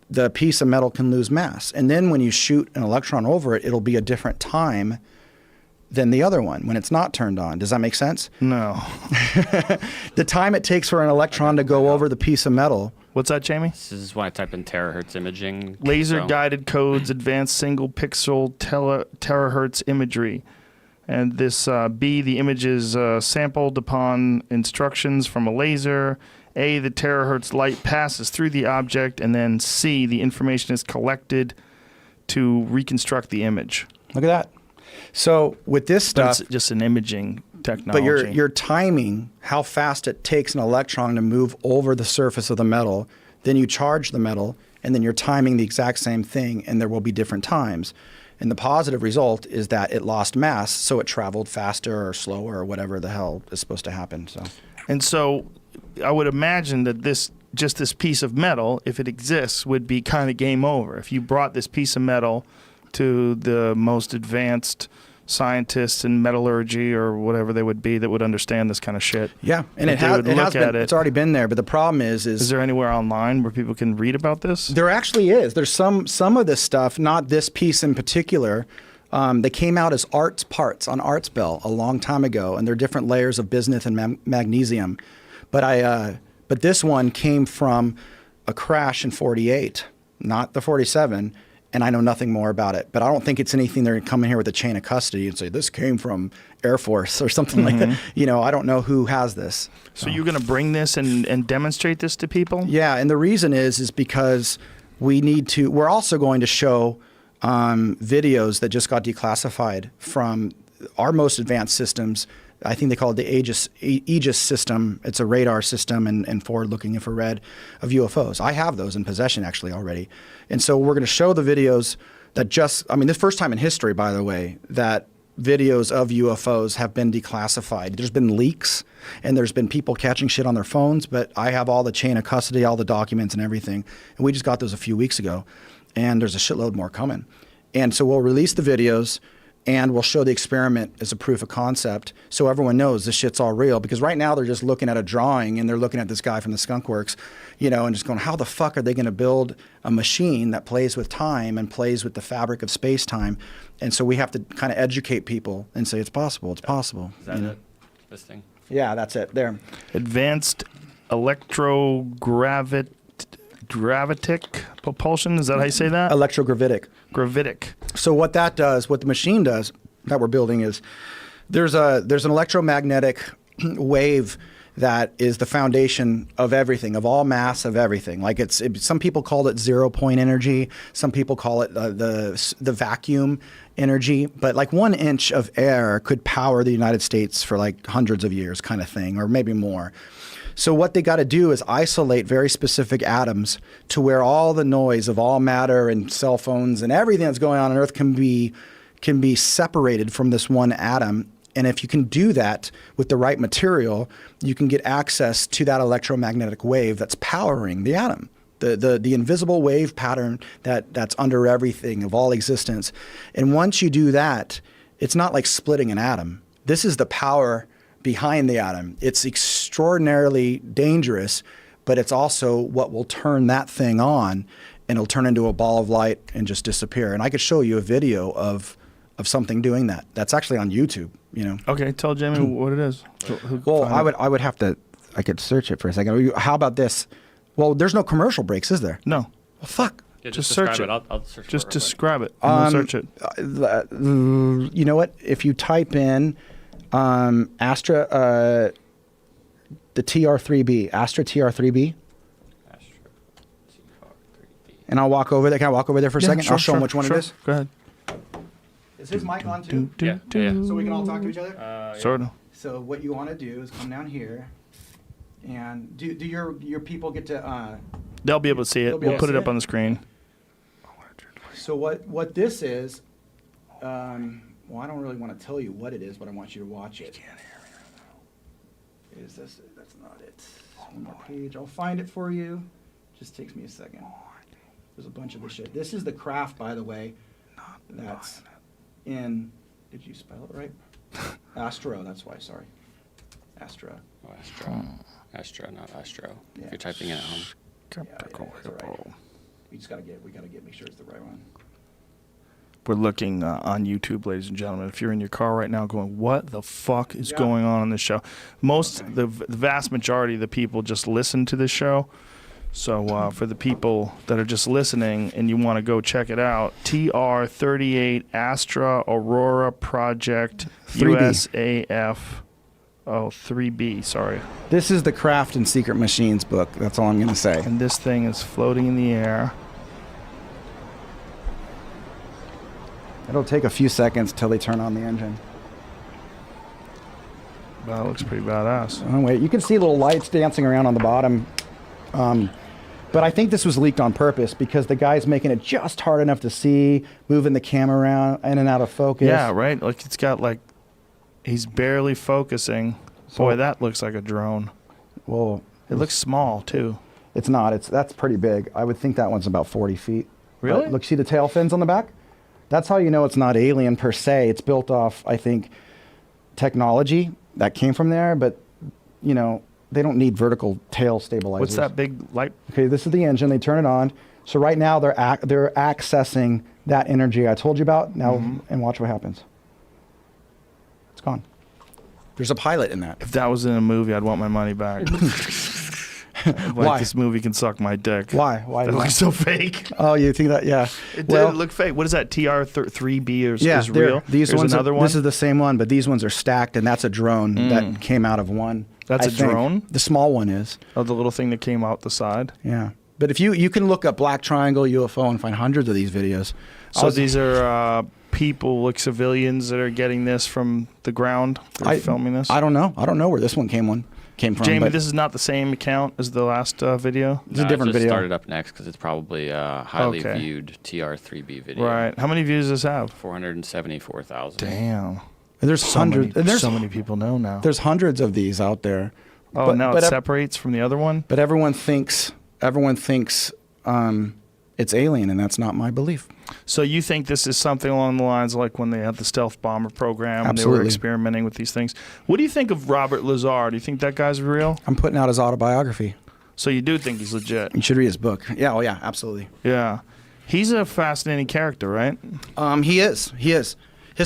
the piece of metal can lose mass. And then when you shoot an electron over it, it'll be a different time than the other one when it's not turned on. Does that make sense? No. The time it takes for an electron to go over the piece of metal. What's that, Jamie? This is why I type in terahertz imaging. Laser-guided codes, advanced single-pixel terahertz imagery. And this B, the image is sampled upon instructions from a laser. A, the terahertz light passes through the object. And then C, the information is collected to reconstruct the image. Look at that. So with this stuff... But it's just an imaging technology. But you're timing how fast it takes an electron to move over the surface of the metal. Then you charge the metal, and then you're timing the exact same thing, and there will be different times. And the positive result is that it lost mass, so it traveled faster or slower or whatever the hell is supposed to happen. And so I would imagine that this piece of metal, if it exists, would be kind of game over. If you brought this piece of metal to the most advanced scientists in metallurgy or whatever they would be that would understand this kind of shit. Yeah, and it's already been there, but the problem is there anywhere online where people can read about this? There actually is. There's some of this stuff, not this piece in particular. They came out as arts parts on Arts Bell a long time ago, and they're different layers of bismuth and magnesium. But this one came from a crash in 48, not the 47. And I know nothing more about it. But I don't think it's anything they're going to come in here with a chain of custody and say, this came from Air Force or something like that. I don't know who has this. So you're going to bring this and demonstrate this to people? Yeah, and the reason is because we're also going to show videos that just got declassified from our most advanced systems. I think they call it the Aegis system. It's a radar system and forward-looking infrared of UFOs. I have those in possession actually already. And so we're going to show the videos that the first time in history, by the way, that videos of UFOs have been declassified. There's been leaks and there's been people catching shit on their phones, but I have all the chain of custody, all the documents and everything. And we just got those a few weeks ago, and there's a shitload more coming. And so we'll release the videos, and we'll show the experiment as a proof of concept so everyone knows this shit's all real. Because right now they're just looking at a drawing and they're looking at this guy from the Skunk Works, and just going, how the fuck are they going to build a machine that plays with time and plays with the fabric of space-time? And so we have to kind of educate people and say it's possible, it's possible. Is that it? This thing? Yeah, that's it. There. Advanced electrogravitic propulsion, is that how you say that? Electrogravitic. Gravitic. So what that does, what the machine does that we're building is there's an electromagnetic wave that is the foundation of everything, of all mass, of everything. Like some people call it 0 point energy, some people call it the vacuum energy, but like 1 inch of air could power the United States for like hundreds of years kind of thing, or maybe more. So what they got to do is isolate very specific atoms to where all the noise of all matter and cell phones and everything that's going on Earth can be separated from this one atom. And if you can do that with the right material, you can get access to that electromagnetic wave that's powering the atom. The invisible wave pattern that's under everything of all existence. And once you do that, it's not like splitting an atom. This is the power behind the atom. It's extraordinarily dangerous, but it's also what will turn that thing on, and it'll turn into a ball of light and just disappear. And I could show you a video of something doing that. That's actually on YouTube, you know. Okay, tell Jamie what it is. Well, I would have to, I could search it for a second. How about this? Well, there's no commercial breaks, is there? No. Well, fuck. Yeah, just search it. I'll search just for it. describe it. And we'll search it. You know what? If you type in Astra, the TR3B, Astra TR3B, and I'll walk over there. Can I walk over there for a second? Sure, I'll show him which one it is. Go ahead. Is his mic on too? Yeah. So we can all talk to each other? Sort of. So what you want to do is come down here, and do your people get to? They'll be able to see They'll it. be able We'll to put it see up it? on the screen. So what this is? Well, I don't really want to tell you what it is, but I want you to watch it. Is this? That's not it. One more page. I'll find it for you. Just takes me a second. There's a bunch of this shit. This is the craft, by the way. That's in. Did you spell it right? Astro. That's why. Sorry. Astra. Oh, Astro. Astro, not Astro. Yeah. If you're typing it at home. Yeah, that's right. We gotta make sure it's the right one. We're looking on YouTube, ladies and gentlemen. If you're in your car right now going, what the fuck is going on this show? The vast majority of the people just listen to this show. So for the people that are just listening and you want to go check it out, TR38 Astra Aurora Project 3B. USAF. Oh, 3B, sorry. This is the Craft and Secret Machines book. That's all I'm going to say. And this thing is floating in the air. It'll take a few seconds till they turn on the engine. That looks pretty badass. Oh, wait. You can see little lights dancing around on the bottom. But I think this was leaked on purpose because the guy's making it just hard enough to see, moving the camera around in and out of focus. Yeah, right? Like it's got like, he's barely focusing. Boy, that looks like a drone. Well, it looks small too. It's not. That's pretty big. I would think that one's about 40 feet. Really? Look, see the tail fins on the back? That's how you know it's not alien per se. It's built off, I think, technology that came from there, but, you know, they don't need vertical tail stabilizers. What's that big light? Okay, this is the engine. They turn it on. So right now they're accessing that energy I told you about. Now, and watch what happens. It's gone. There's a pilot in that. If that was in a movie, I'd want my money back. Why? This movie can suck my dick. Why? Why? It looks so fake. Oh, you think that? Yeah. It did look fake. What is that? TR3B is real? These There's ones another one? This is the same one, but these ones are stacked, and that's a drone that came out of one. That's I a think. drone? The small one is. Oh, the little thing that came out the side? Yeah. But if you can look up Black Triangle UFO and find hundreds of these videos. So these are people, like civilians, that are getting this from the ground? They're filming this? I don't know. I don't know where this one came from. Jamie, this is not the same account as the last video? It's a different video. Started up next because it's probably a highly viewed TR3B video. Right. How many views does this have? 474,000. Damn. And there's hundreds. So many people know now. There's hundreds of these out there. Oh, now it separates from the other one? But everyone thinks it's alien, and that's not my belief. So you think this is something along the lines of like when they had the stealth bomber program and they Absolutely. were experimenting with these things? What do you think of Robert Lazar? Do you think that guy's real? I'm putting out his autobiography. So you do think he's legit? You should read his book. Yeah, oh yeah, absolutely. Yeah. He's a fascinating character, right? He is. His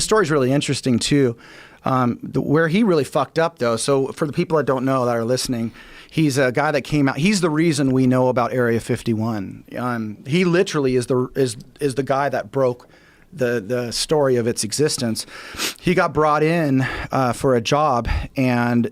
story's really interesting too. Where he really fucked up though, so for the people that don't know that are listening, he's a guy that came out. He's the reason we know about Area 51. He literally is the guy that broke the story of its existence. He got brought in for a job, and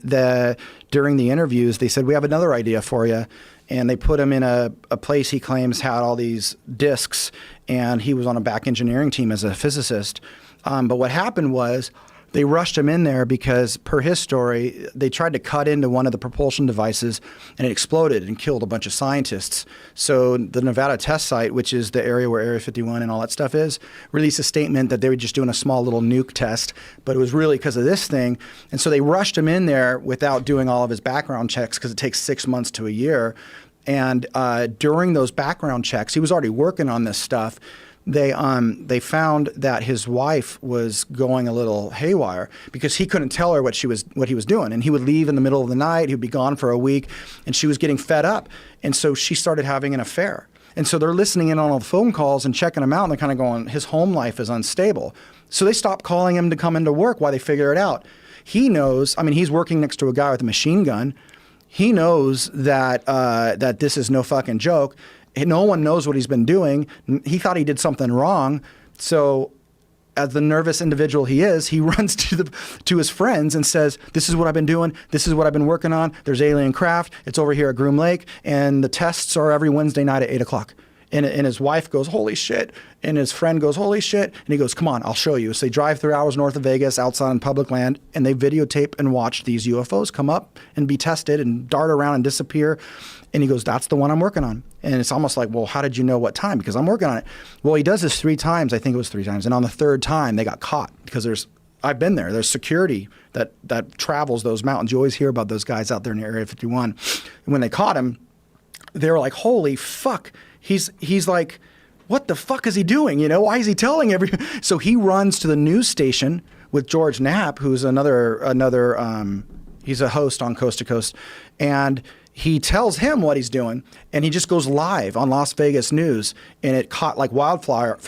during the interviews, they said, "We have another idea for you." And they put him in a place he claims had all these discs, and he was on a back engineering team as a physicist. But what happened was They rushed him in there because, per his story, they tried to cut into one of the propulsion devices and it exploded and killed a bunch of scientists. So the Nevada test site, which is the area where Area 51 and all that stuff is, released a statement that they were just doing a small little nuke test, but it was really because of this thing. And so they rushed him in there without doing all of his background checks because it takes 6 months to a year. And during those background checks, he was already working on this stuff. They found that his wife was going a little haywire because he couldn't tell her what he was doing, and he would leave in the middle of the night. He would be gone for a week, and she was getting fed up, and so she started having an affair. And so they're listening in on all the phone calls and checking him out, and they're kind of going, his home life is unstable. So they stopped calling him to come into work while they figure it out. He knows. I mean, he's working next to a guy with a machine gun. He knows that that this is no fucking joke. No one knows what he's been doing. He thought he did something wrong. So as the nervous individual he is, he runs to his friends and says, this is what I've been doing. This is what I've been working on. There's alien craft. It's over here at Groom Lake. And the tests are every Wednesday night at 8 o'clock. And his wife goes, holy shit. And his friend goes, holy shit. And he goes, come on, I'll show you. So they drive 3 hours north of Vegas outside on public land, and they videotape and watch these UFOs come up and be tested and dart around and disappear. And he goes, that's the one I'm working on. And it's almost like, well, how did you know what time? Because I'm working on it. Well, he does this 3 times. I think it was 3 times. And on the 3rd time, they got caught because I've been there. There's security that travels those mountains. You always hear about those guys out there in Area 51. And when they caught him, they were like, holy fuck. He's like, what the fuck is he doing? You know, why is he telling everyone? So he runs to the news station with George Knapp, who's another he's a host on Coast to Coast, and he tells him what he's doing, and he just goes live on Las Vegas News, and it caught like wildfire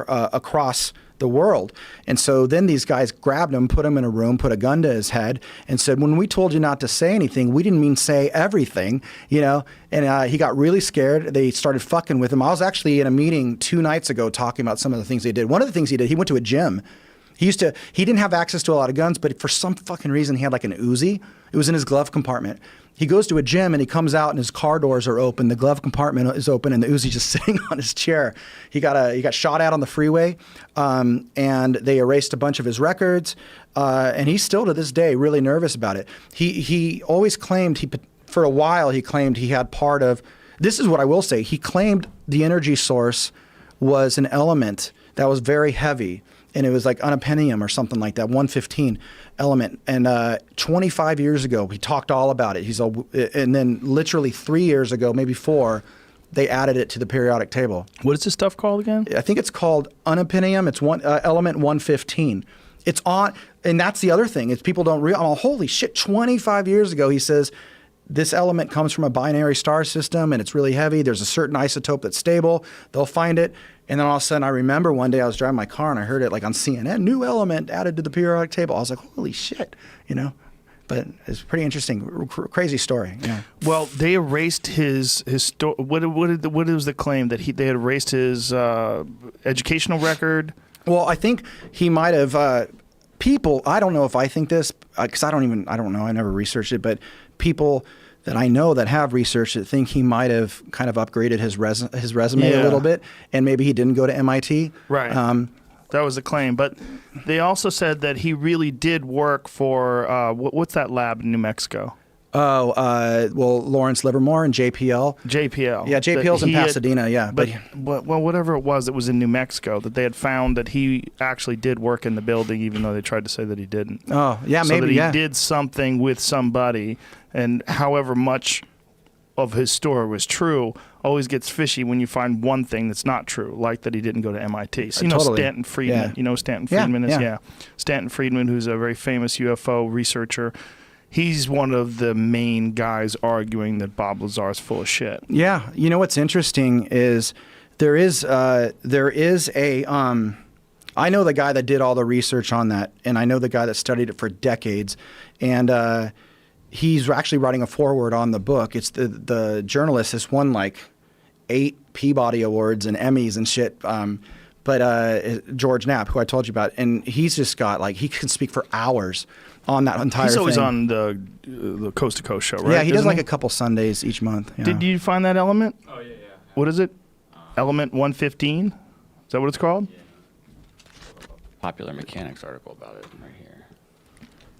across the world. And so then these guys grabbed him, put him in a room, put a gun to his head, and said, when we told you not to say anything, we didn't mean say everything, you know? And he got really scared. They started fucking with him. I was actually in a meeting 2 nights ago talking about some of the things they did. One of the things he did, he went to a gym. He didn't have access to a lot of guns, but for some fucking reason, he had like an Uzi. It was in his glove compartment. He goes to a gym and he comes out and his car doors are open. The glove compartment is open and the Uzi's just sitting on his chair. He got shot at on the freeway, and they erased a bunch of his records. And he's still to this day really nervous about it. He always claimed for a while he claimed he had part of. This is what I will say. He claimed the energy source was an element that was very heavy. And it was like unobtainium or something like that, 115 element. And 25 years ago, he talked all about it. And then literally 3 years ago, maybe 4, they added it to the periodic table. What is this stuff called again? I think it's called unobtainium. It's element 115. It's on, and that's the other thing. Is people don't realize, oh, holy shit, 25 years ago, he says, this element comes from a binary star system and it's really heavy. There's a certain isotope that's stable. They'll find it. And then all of a sudden, I remember one day I was driving my car and I heard it like on CNN, new element added to the periodic table. I was like, holy shit, you know? But it's pretty interesting, crazy story. Yeah. Well, they erased his what was the claim that they had erased his educational record? Well, I think he might have people. I don't know if I think this because I don't know. I never researched it, but people that I know that have researched it think he might have kind of upgraded his resume a little bit, and maybe he didn't go to MIT. Right. That was the claim. But they also said that he really did work for, what's that lab in New Mexico? Oh, well, Lawrence Livermore and JPL. JPL. Yeah, JPL's in Pasadena, yeah. But whatever it was in New Mexico, that they had found that he actually did work in the building, even though they tried to say that he didn't. Oh, yeah, so maybe, that he did something with somebody, and however much of his story was true, always gets fishy when you find one thing that's not true, like that he didn't go to MIT. So you know totally. Stanton Friedman. Yeah. You know who Stanton Friedman is? Yeah. Stanton Friedman, who's a very famous UFO researcher. He's one of the main guys arguing that Bob Lazar is full of shit. Yeah. You know what's interesting is there is a I know the guy that did all the research on that, and I know the guy that studied it for decades, and he's actually writing a foreword on the book. It's the journalist has won like 8 Peabody Awards and Emmys and shit. But George Knapp, who I told you about, and he's just got like he can speak for hours on that entire thing. He's always on the Coast to Coast show, right? Yeah, he does like a couple Sundays each month. Yeah. Did you find that element? Oh, yeah. What is it? Element 115? Is that what it's called? Yeah. Popular Mechanics article about it right here.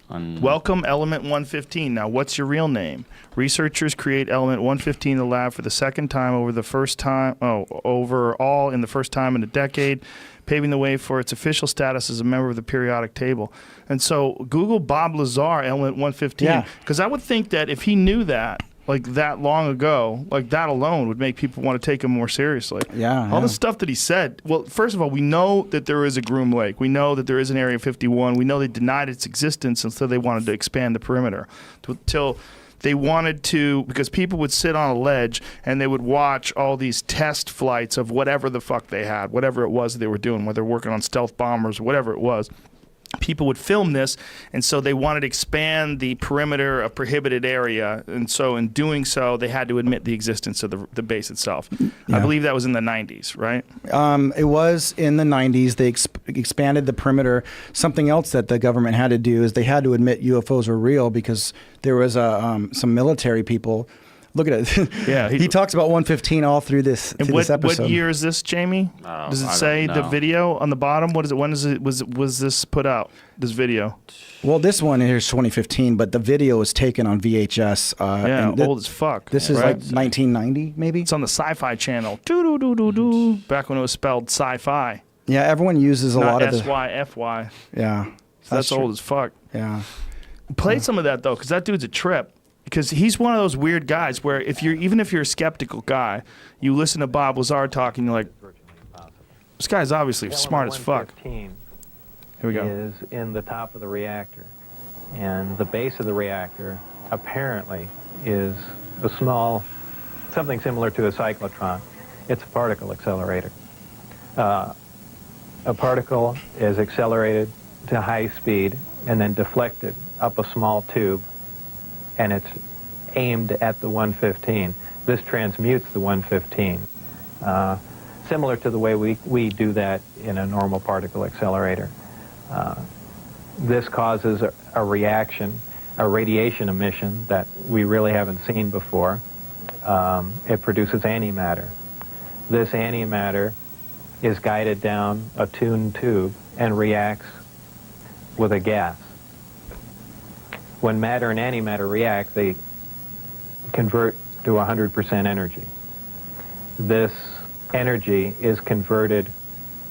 Welcome Element 115. Now, what's your real name? Researchers create Element 115 in the lab for the second time overall in the first time in a decade, paving the way for its official status as a member of the periodic table. And so Google Bob Lazar, Element 115, because I would think that if he knew that, like that long ago, like that alone would make people want to take him more seriously. All the stuff that he said. Well, first of all, we know that there is a Groom Lake. We know that there is an Area 51. We know they denied its existence until they wanted to expand the perimeter. Till they wanted to, because people would sit on a ledge and they would watch all these test flights of whatever the fuck they had, whatever it was they were doing, whether working on stealth bombers or whatever it was. People would film this, and so they wanted to expand the perimeter of prohibited area, and so in doing so, they had to admit the existence of the base itself. I believe that was in the 90s, right? It was in the 90s. They expanded the perimeter. Something else that the government had to do is they had to admit UFOs were real because there was some military people. Look at it. Yeah, he talks about 115 all through this. And this episode. What year is this, Jamie? Does it say the video on the bottom? What is it? When was this put out? This video? Well, this one here is 2015, but the video was taken on VHS. Old as fuck. This is like 1990, maybe. It's on the Sci-Fi Channel. Back when it was spelled sci-fi. Yeah, everyone uses a lot of the SYFY. Yeah, so that's old as fuck. Yeah. Play some of that though, because that dude's a trip. Because he's one of those weird guys where even if you're a skeptical guy, you listen to Bob Lazar talk and you're like, this guy's obviously smart as fuck. Here we go. Is in the top of the reactor, and the base of the reactor apparently is a small, something similar to a cyclotron. It's a particle accelerator. A particle is accelerated to high speed and then deflected up a small tube, and it's aimed at the 115. This transmutes the 115, similar to the way we do that in a normal particle accelerator. This causes a reaction, a radiation emission that we really haven't seen before. It produces antimatter. This antimatter is guided down a tuned tube and reacts with a gas. When matter and antimatter react, they convert to 100% energy. This energy is converted,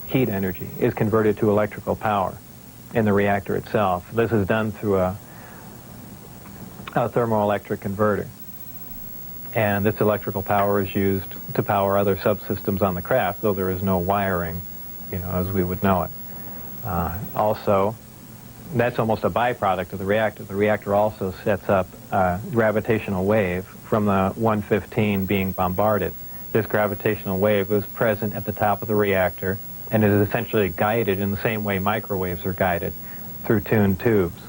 heat energy, is converted to electrical power in the reactor itself. This is done through a thermoelectric converter. And this electrical power is used to power other subsystems on the craft, though there is no wiring, as we would know it. Also, that's almost a byproduct of the reactor. The reactor also sets up a gravitational wave from the 115 being bombarded. This gravitational wave is present at the top of the reactor and is essentially guided in the same way microwaves are guided through tuned tubes.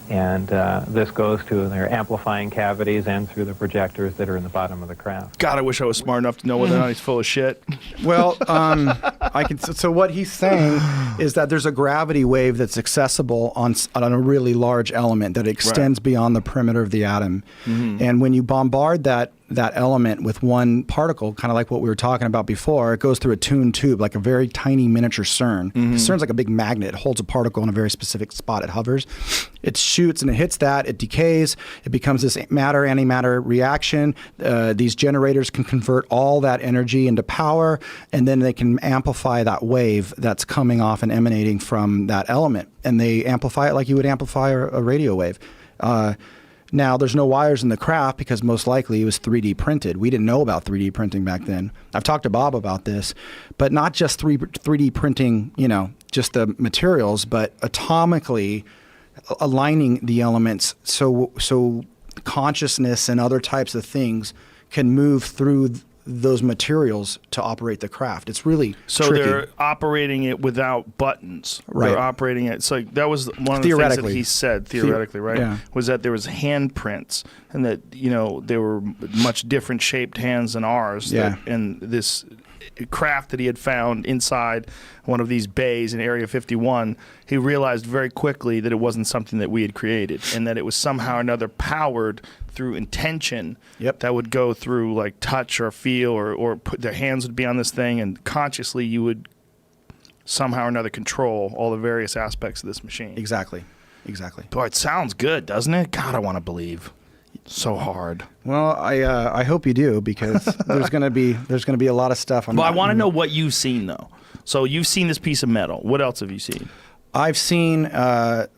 And this goes to their amplifying cavities and through the projectors that are in the bottom of the craft. God, I wish I was smart enough to know whether or not he's full of shit. Well, I can. So what he's saying is that there's a gravity wave that's accessible on a really large element that extends beyond the perimeter of the atom, and when you bombard that element with one particle, kind of like what we were talking about before, it goes through a tuned tube, like a very tiny miniature CERN. CERN's like a big magnet. It holds a particle in a very specific spot. It hovers. It shoots and it hits that. It decays. It becomes this matter-antimatter reaction. These generators can convert all that energy into power, and then they can amplify that wave that's coming off and emanating from that element. And they amplify it like you would amplify a radio wave. Now, there's no wires in the craft because most likely it was 3D printed. We didn't know about 3D printing back then. I've talked to Bob about this, but not just 3D printing, just the materials, but atomically aligning the elements so consciousness and other types of things can move through those materials to operate the craft. It's really tricky. They're operating it without buttons. Right. They're operating it. It's like that was one of the things that he said theoretically, right? Yeah. Was that there was handprints and that they were much different shaped hands than ours. Yeah. And this craft that he had found inside one of these bays in Area 51, he realized very quickly that it wasn't something that we had created and that it was somehow or another powered through intention that would go through like touch or feel or put their hands would be on this thing and consciously you would somehow or another control all the various aspects of this machine. Exactly. exactly. Boy, it sounds good, doesn't it? God, I want to believe. So hard. Well, I hope you do, because there's gonna be a lot of stuff. Well, I want to know what you've seen though. So you've seen this piece of metal. What else have you seen? I've seen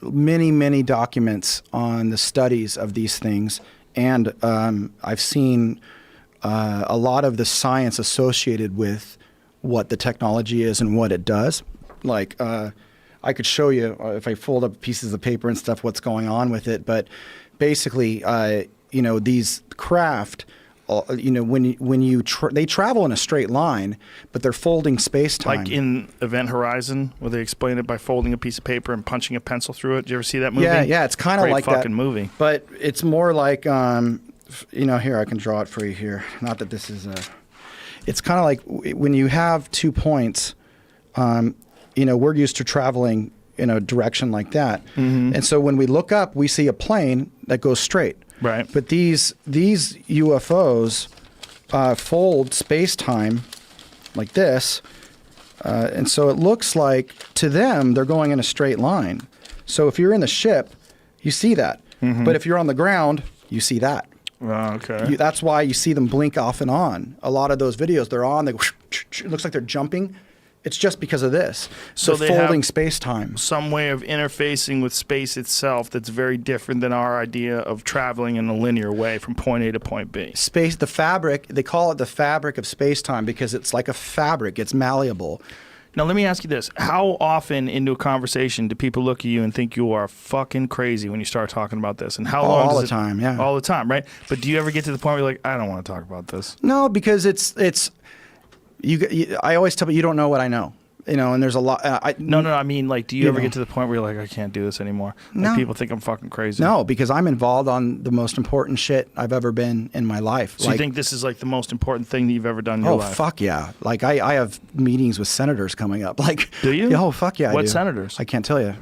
many documents on the studies of these things, and I've seen a lot of the science associated with what the technology is and what it does. Like I could show you if I fold up pieces of paper and stuff what's going on with it, but basically, these craft, they travel in a straight line, but they're folding space-time. Like in Event Horizon, where they explain it by folding a piece of paper and punching a pencil through it. Did you ever see that movie? Yeah, it's kind of like that. Great fucking movie. But it's more like, here, I can draw it for you here. Not that this is it's kind of like when you have 2 points, we're used to traveling in a direction like that. Mm-hmm. And so when we look up, we see a plane that goes straight. Right. But these UFOs fold space-time like this. And so it looks like, to them, they're going in a straight line. So if you're in the ship, you see that. Mm-hmm. But if you're on the ground, you see that. Okay. That's why you see them blink off and on. A lot of those videos, they're on, it looks like they're jumping. It's just because of this. So they're folding space-time. Some way of interfacing with space itself that's very different than our idea of traveling in a linear way from point A to point B. Space, the fabric, they call it the fabric of space-time because it's like a fabric. It's malleable. Now, let me ask you this. How often into a conversation do people look at you and think you are fucking crazy when you start talking about this? And how long? All the time, yeah. All the time, right? But do you ever get to the point where you're like, I don't want to talk about this? No, because I always tell people, you don't know what I know. And there's a lot. No. I mean, like, do you ever get to the point where you're like, I can't do this anymore? Like, no. People think I'm fucking crazy. No, because I'm involved on the most important shit I've ever been in my life. So you think this is like the most important thing that you've ever done in your life? Oh, fuck yeah. Like, I have meetings with senators coming up. Like, do you? Oh, fuck yeah. What senators? I can't tell you.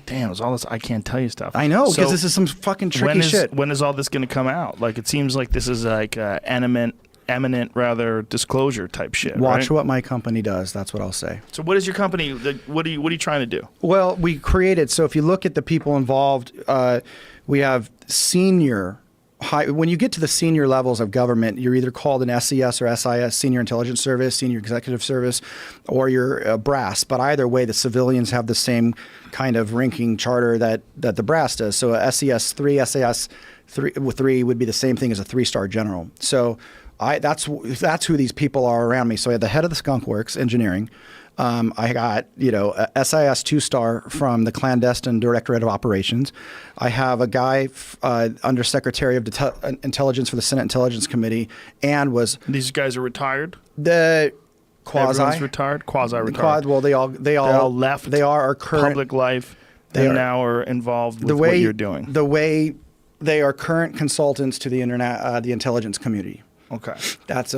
Damn, it's all this I can't tell you stuff. I know, because this is some fucking tricky shit. When is all this going to come out? Like, it seems like this is like eminent rather disclosure type shit. Watch right? what my company does. That's what I'll say. So what is your company? What are you trying to do? Well, we created. So if you look at the people involved, we have when you get to the senior levels of government, you're either called an SES or SIS, Senior Intelligence Service, Senior Executive Service, or you're brass. But either way, the civilians have the same kind of ranking charter that the brass does. So a SES 3, SAS 3 would be the same thing as a 3-star general. So that's who these people are around me. So I had the head of the Skunk Works Engineering. I got a SIS 2-star from the clandestine Directorate of Operations. I have a guy Undersecretary of Intelligence for the Senate Intelligence Committee, and was these guys are retired. The quasi Everyone's retired, quasi-retired. Well, they all left. They are our current public life. They now are involved with what you're doing. The way they are current consultants to the internet, the intelligence community. Okay, that's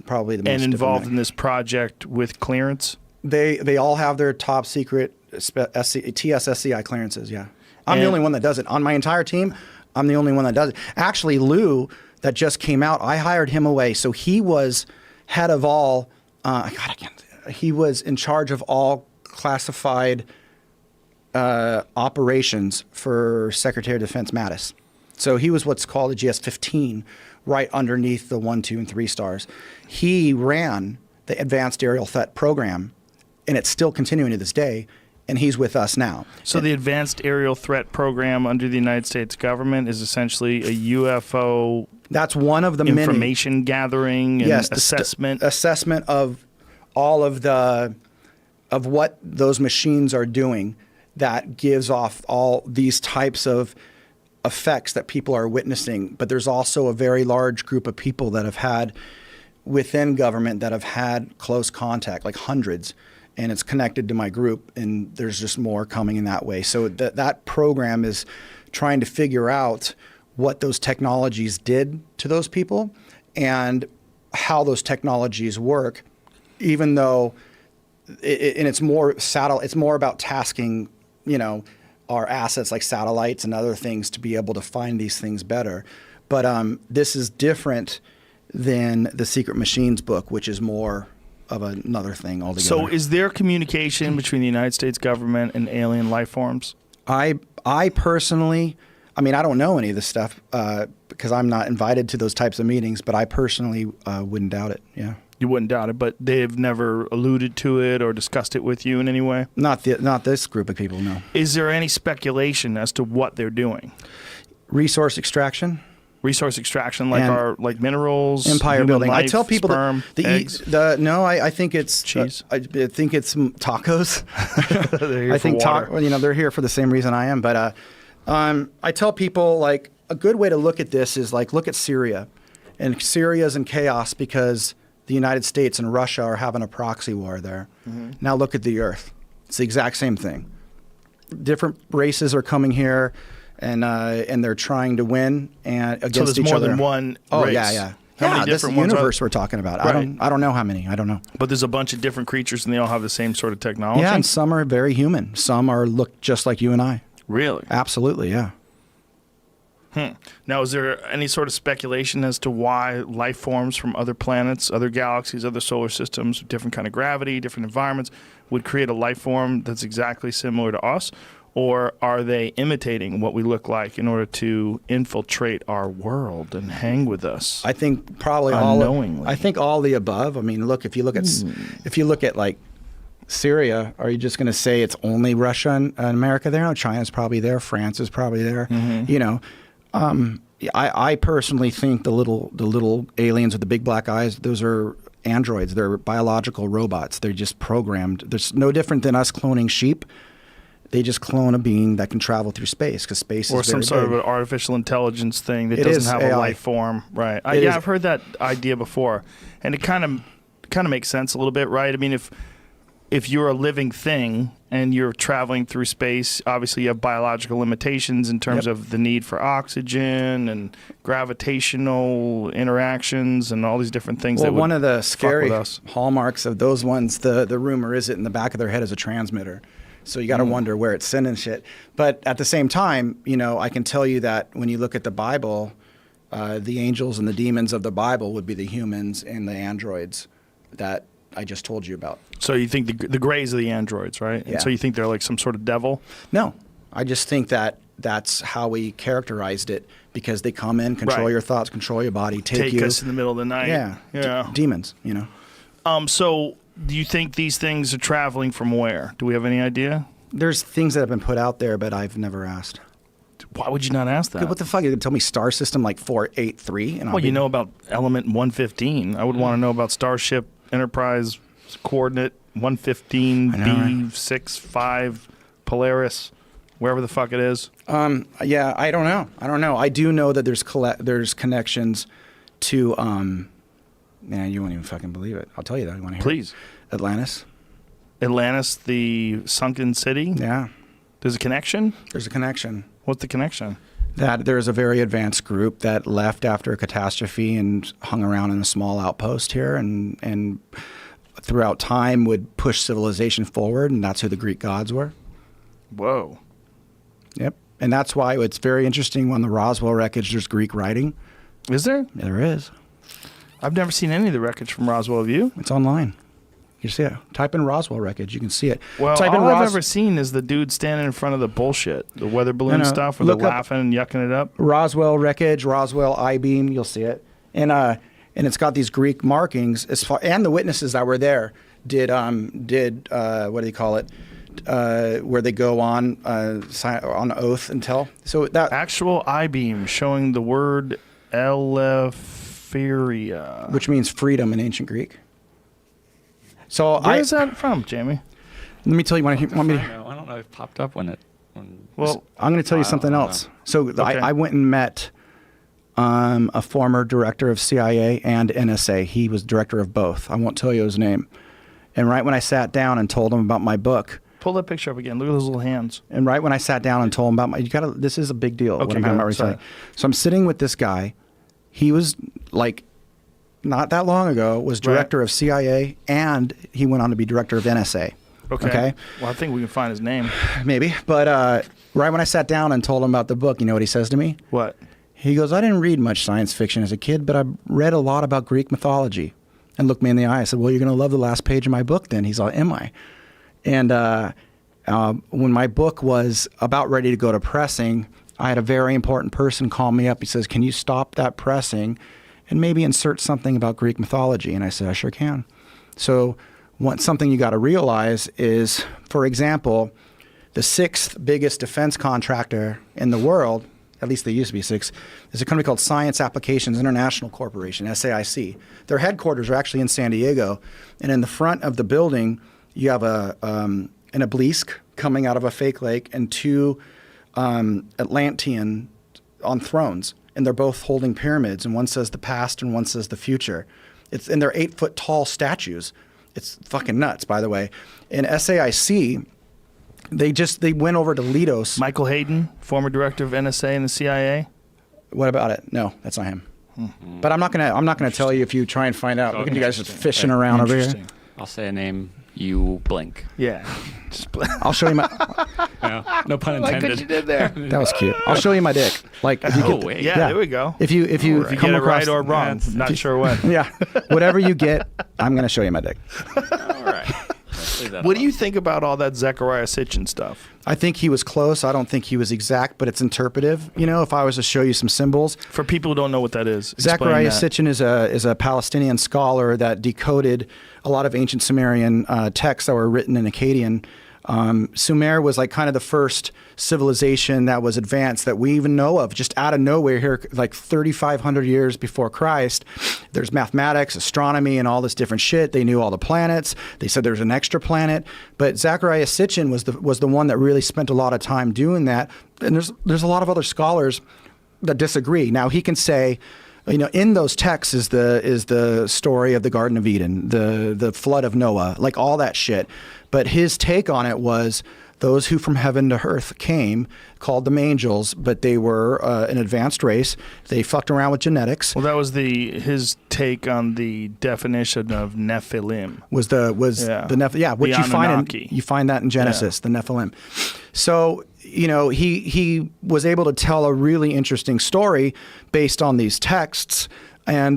probably the most. And involved in this project with clearance. They all have their top secret TSSCI clearances. Yeah, I'm the only one that does it on my entire team. I'm the only one that does it. Actually, Lou, that just came out, I hired him away, so he was head of all. He was in charge of all classified operations for Secretary of Defense Mattis. So he was what's called a GS-15. Right underneath the 1, 2, and 3 stars. He ran the Advanced Aerial Threat Program, and it's still continuing to this day, and he's with us now. So the Advanced Aerial Threat Program under the United States government is essentially a UFO. That's one of the information gathering and assessment. Assessment of all of what those machines are doing that gives off all these types of effects that people are witnessing. But there's also a very large group of people that have had within government that have had close contact, like hundreds, and it's connected to my group, and there's just more coming in that way. So that program is trying to figure out what those technologies did to those people and how those technologies work, even though it's more about tasking, our assets like satellites and other things to be able to find these things better. But this is different than the Secret Machines book, which is more of another thing altogether. So is there communication between the United States government and alien life forms? I personally, I mean, I don't know any of this stuff because I'm not invited to those types of meetings, but I personally wouldn't doubt it. Yeah. You wouldn't doubt it, but they've never alluded to it or discussed it with you in any way? Not this group of people, no. Is there any speculation as to what they're doing? Resource extraction. Resource extraction, like minerals, empire building. Life, I tell people sperm, eggs. I think it's cheese. I think it's tacos. They're here for water. They're here for the same reason I am. But I tell people like a good way to look at this is like look at Syria, and Syria's in chaos because the United States and Russia are having a proxy war there. Mm-hmm. Now look at the Earth. It's the exact same thing. Different races are coming here. And they're trying to win and against each other. So there's more than one race. Yeah. How many this is the universe we're talking about. Right. I don't know how many. I don't know. But there's a bunch of different creatures, and they all have the same sort of technology. Yeah, and some are very human. Some look just like you and I. Really? Absolutely, yeah. Now, is there any sort of speculation as to why life forms from other planets, other galaxies, other solar systems, different kind of gravity, different environments, would create a life form that's exactly similar to us? Or are they imitating what we look like in order to infiltrate our world and hang with us? I think probably unknowingly. I think all the above. I mean, look, if you look at like Syria, are you just going to say it's only Russia and America there? No, China's probably there. France is probably there. Mm-hmm. You know, I personally think the little aliens with the big black eyes, those are androids. They're biological robots. They're just programmed. They're no different than us cloning sheep. They just clone a being that can travel through space because space is very big. Or some sort of an artificial intelligence thing that doesn't have a life form. Right. I've heard that idea before. And it kind of makes sense a little bit, right? I mean, if you're a living thing and you're traveling through space, obviously you have biological limitations in terms of the need for oxygen and gravitational interactions and all these different things. Well, one of the scary hallmarks of those ones, the rumor is it in the back of their head is a transmitter. So you got to wonder where it's sending shit. But at the same time, you know, I can tell you that when you look at the Bible, the angels and the demons of the Bible would be the humans and the androids that I just told you about. So you think the grays are the androids, right? Yeah. And so you think they're like some sort of devil? No. I just think that that's how we characterized it because they come in, control your thoughts, control your body, take you. us in the middle of the night. Yeah. Demons, you know. So do you think these things are traveling from where? Do we have any idea? There's things that have been put out there, but I've never asked. Why would you not ask that? What the fuck? You can tell me star system like 483? Well, you know about element 115. I would want to know about Starship Enterprise coordinate 115B65 Polaris, wherever the fuck it is. Yeah, I don't know. I do know that there's connections to man, you won't even fucking believe it. I'll tell you that. You want to hear? Please. Atlantis, the sunken city? Yeah. There's a connection? There's a connection. What's the connection? That there's a very advanced group that left after a catastrophe and hung around in a small outpost here and throughout time would push civilization forward, and that's who the Greek gods were. Whoa. Yep. And that's why it's very interesting on the Roswell wreckage there's Greek writing. Is there? There is. I've never seen any of the wreckage from Roswell. Have you? It's online. You see it. Type in Roswell wreckage. You can see it. Well, all I've ever seen is the dude standing in front of the bullshit, the weather balloon stuff, where they're laughing and yucking it up. Roswell wreckage, Roswell I-beam. You'll see it. And it's got these Greek markings. And the witnesses that were there did what do you call it? Where they go on oath and tell. So that actual I-beam showing the word Eleftheria, which means freedom in ancient Greek. So where is that from, Jamie? Let me tell you. Want me to? I don't know. It popped up when Well, I'm going to tell you something else. So okay. I went and met a former director of CIA and NSA. He was director of both. I won't tell you his name. And right when I sat down and told him about my book. Pull that picture up again. Look at those little hands. And right when I sat down and told him about this is a big deal. Okay, so I'm sitting with this guy. He was like, not that long ago, was director of CIA, and he went on to be director of NSA. Okay. Well, I think we can find his name. Maybe. But right when I sat down and told him about the book, you know what he says to me? What? He goes, I didn't read much science fiction as a kid, but I read a lot about Greek mythology. And looked me in the eye. I said, well, you're going to love the last page of my book then. He's all, am I? And When my book was about ready to go to pressing, I had a very important person call me up. He says, "Can you stop that pressing and maybe insert something about Greek mythology?" And I said, "I sure can." So something you got to realize is, for example, the 6th biggest defense contractor in the world, at least they used to be 6, is a company called Science Applications International Corporation, SAIC. Their headquarters are actually in San Diego. And in the front of the building, you have an obelisk coming out of a fake lake and 2 Atlantean on thrones. And they're both holding pyramids. And one says the past and one says the future. And they're 8-foot tall statues. It's fucking nuts, by the way. In SAIC, they went over to Lidos. Michael Hayden, former director of NSA and the CIA. What about it? No, that's not him. But I'm not gonna tell you if you try and find out. Look at you guys just fishing around over here. I'll say a name. You blink. Yeah. I'll show you my. No pun intended. Like what you did there. That was cute. I'll show you my dick. Like, if you get, yeah, there we go. If you right. come get across it right or wrong, not sure what. Yeah, whatever you get, I'm gonna show you my dick. All right. What do you think about all that Zechariah Sitchin stuff? I think he was close. I don't think he was exact, but it's interpretive. You know, if I was to show you some symbols. For people who don't know what that is, Zechariah Sitchin is a Palestinian scholar that decoded a lot of ancient Sumerian texts that were written in Akkadian. Sumer was like kind of the first civilization that was advanced that we even know of, just out of nowhere here, like 3,500 years before Christ. There's mathematics, astronomy, and all this different shit. They knew all the planets. They said there's an extra planet. But Zechariah Sitchin was the one that really spent a lot of time doing that. And there's a lot of other scholars that disagree. Now he can say, you know, in those texts is the story of the Garden of Eden, the flood of Noah, like all that shit. But his take on it was those who from heaven to earth came, called them angels, but they were an advanced race. They fucked around with genetics. Well, that was his take on the definition of Nephilim. Was the Nephilim? Yeah, which you find that in Genesis, the Nephilim. So, you know, he was able to tell a really interesting story based on these texts. And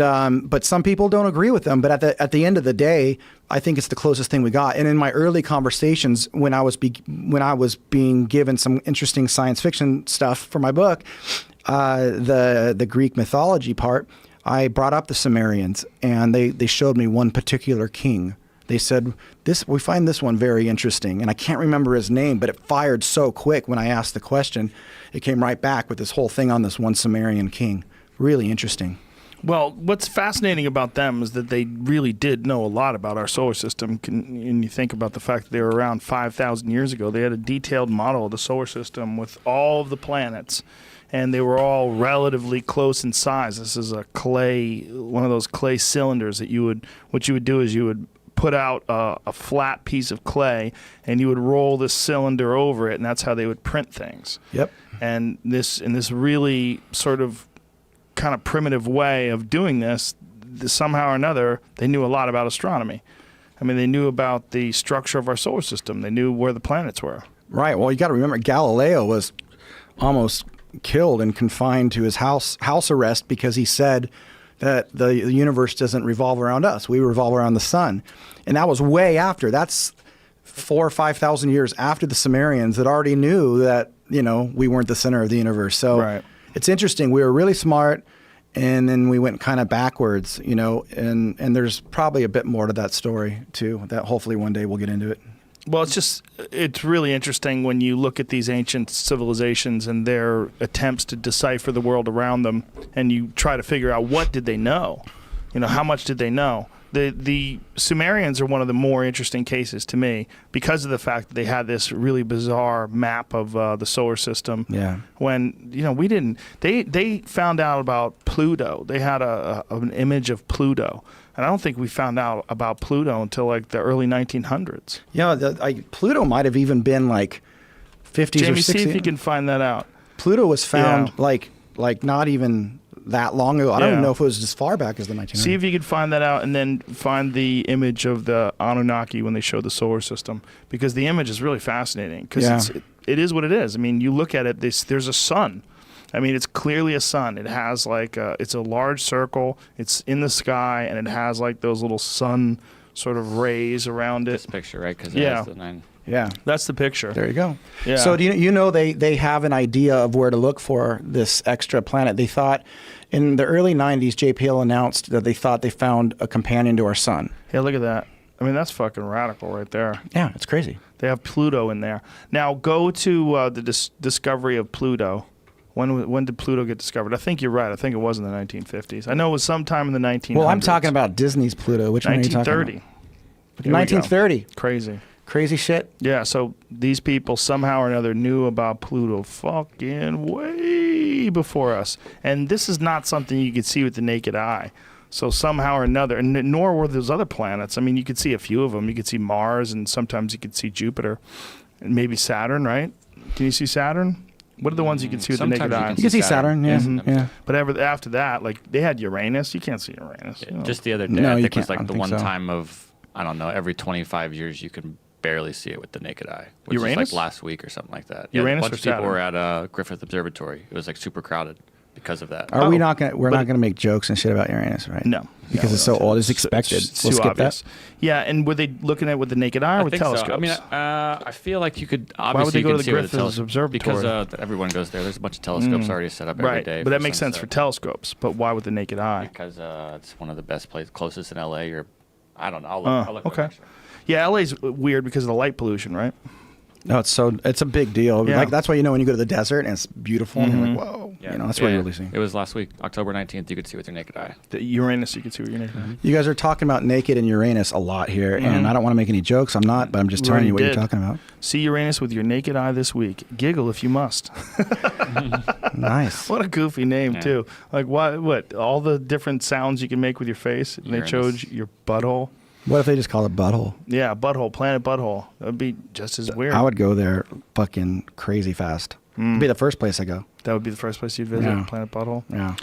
but some people don't agree with them. But at the end of the day, I think it's the closest thing we got. And in my early conversations, when I was being given some interesting science fiction stuff for my book, the Greek mythology part, I brought up the Sumerians, and they showed me one particular king. They said, we find this one very interesting. And I can't remember his name, but it fired so quick when I asked the question. It came right back with this whole thing on this one Sumerian king. Really interesting. Well, what's fascinating about them is that they really did know a lot about our solar system. And you think about the fact that they were around 5,000 years ago. They had a detailed model of the solar system with all of the planets, and they were all relatively close in size. This is one of those clay cylinders that what you would do is you would put out a flat piece of clay, and you would roll this cylinder over it, and that's how they would print things. Yep. And this really sort of kind of primitive way of doing this, somehow or another, they knew a lot about astronomy. I mean, they knew about the structure of our solar system. They knew where the planets were. Right. Well, you got to remember, Galileo was almost killed and confined to his house arrest because he said that the universe doesn't revolve around us. We revolve around the sun. And that was way after. That's 4,000 or 5,000 years after the Sumerians that already knew that, you know, we weren't the center of the universe. So It's interesting. We were really smart, and then we went kind of backwards, you know, and there's probably a bit more to that story, too, that hopefully one day we'll get into it. Well, it's really interesting when you look at these ancient civilizations and their attempts to decipher the world around them, and you try to figure out what did they know? You know, how much did they know? The Sumerians are one of the more interesting cases to me because of the fact that they had this really bizarre map of the solar system. Yeah. When, you know, we didn't. They found out about Pluto. They had an image of Pluto. And I don't think we found out about Pluto until like the early 1900s. Yeah, Pluto might have even been like 50s Jamie, or 60s. see if you can find that out. Pluto was found like not even that long ago. I don't even know if it was as far back as the 1900s. See if you can find that out, and then find the image of the Anunnaki when they show the solar system, because the image is really fascinating because it is what it is. I mean, you look at it, there's a sun. I mean, it's clearly a sun. It has like it's a large circle. It's in the sky, and it has like those little sun sort of rays around it. This picture, right? Because it has the 9. Yeah. That's the picture. There you go. Yeah. So do you know they have an idea of where to look for this extra planet? They thought in the early 90s, JPL announced that they thought they found a companion to our sun. Yeah, look at that. I mean, that's fucking radical right there. Yeah, it's crazy. They have Pluto in there. Now, go to the discovery of Pluto. When did Pluto get discovered? I think you're right. I think it was in the 1950s. I know it was sometime in the 1900s. Well, I'm talking about Disney's Pluto. Which one are you talking about? 1930. 1930. Crazy. Crazy shit. Yeah, so these people somehow or another knew about Pluto fucking way before us. And this is not something you could see with the naked eye. So somehow or another, and nor were those other planets. I mean, you could see a few of them. You could see Mars, and sometimes you could see Jupiter, and maybe Saturn, right? Can you see Saturn? What are the ones you can see with the naked eye? You can see Saturn, yeah. Mm-hmm. Yeah. But after that, like, they had Uranus. You can't see Uranus. Yeah, just the other day, I think it was like the one time of, I don't know, every 25 years you can barely see it with the naked eye. Which Uranus? is like last week or something like that. Uranus a bunch or of people Saturn? were at Griffith Observatory. It was like super crowded because of that. We're not gonna make jokes and shit about Uranus, right? No. Because it's so old. It's expected. We'll skip obvious. that. Yeah, and were they looking at it with the naked eye or with telescopes? So. I mean, I feel like you could obviously Why would they go to the see with Griffith Observatory? Because everyone goes there. There's a bunch of telescopes already set up every day. But that makes sense for telescopes. But why with the naked eye? Because it's one of the best places, closest in LA. I don't know. I'll look okay. Yeah, LA's weird because of the light pollution, right? No, it's a big deal. Yeah. Like that's why when you go to the desert and it's beautiful and you're like, whoa, that's what you really see. It was last week, October 19th. You could see with your naked eye. The Uranus, you could see with your naked eye. You guys are talking about naked and Uranus a lot here, and I don't want to make any jokes. I'm not, but I'm just telling you what you're talking about. See Uranus with your naked eye this week. Giggle if you must. Nice. What a goofy name too. Like what? All the different sounds you can make with your face, and they chose your butthole. What if they just call it butthole? Yeah, butthole, planet butthole. That would be just as weird. I would go there fucking crazy fast. It'd be the first place I go. That would be the first place you'd visit, planet butthole. Yeah.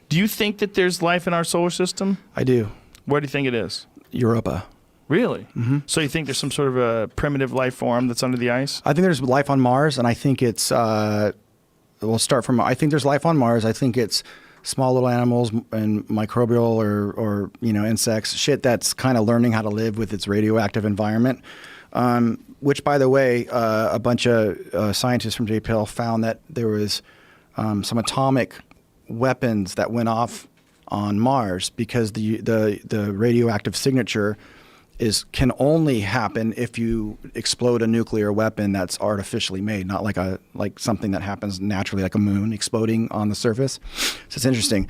Do you think that there's life in our solar system? I do. Where do you think it is? Europa. Really? Mm-hmm. So you think there's some sort of a primitive life form that's under the ice? I think there's life on Mars, and I think it's, we'll start from, I think there's life on Mars. I think it's small little animals and microbial or insects, shit that's kind of learning how to live with its radioactive environment. Which, by the way, a bunch of scientists from JPL found that there was some atomic weapons that went off on Mars because the radioactive signature can only happen if you explode a nuclear weapon that's artificially made, not like something that happens naturally, like a moon exploding on the surface. So it's interesting.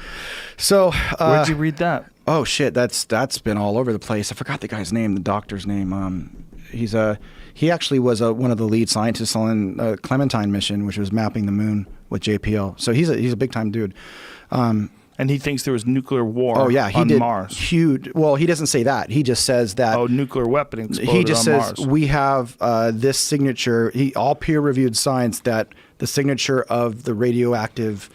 So where'd you read that? Oh shit, that's been all over the place. I forgot the guy's name, the doctor's name. He actually was one of the lead scientists on the Clementine mission, which was mapping the moon with JPL. So he's a big time dude. And he thinks there was nuclear war on Mars. Huge. Well, he doesn't say that. He just says that. Oh, nuclear weapon exploded He just on says Mars. we have this signature. All peer-reviewed science that the signature of the radioactive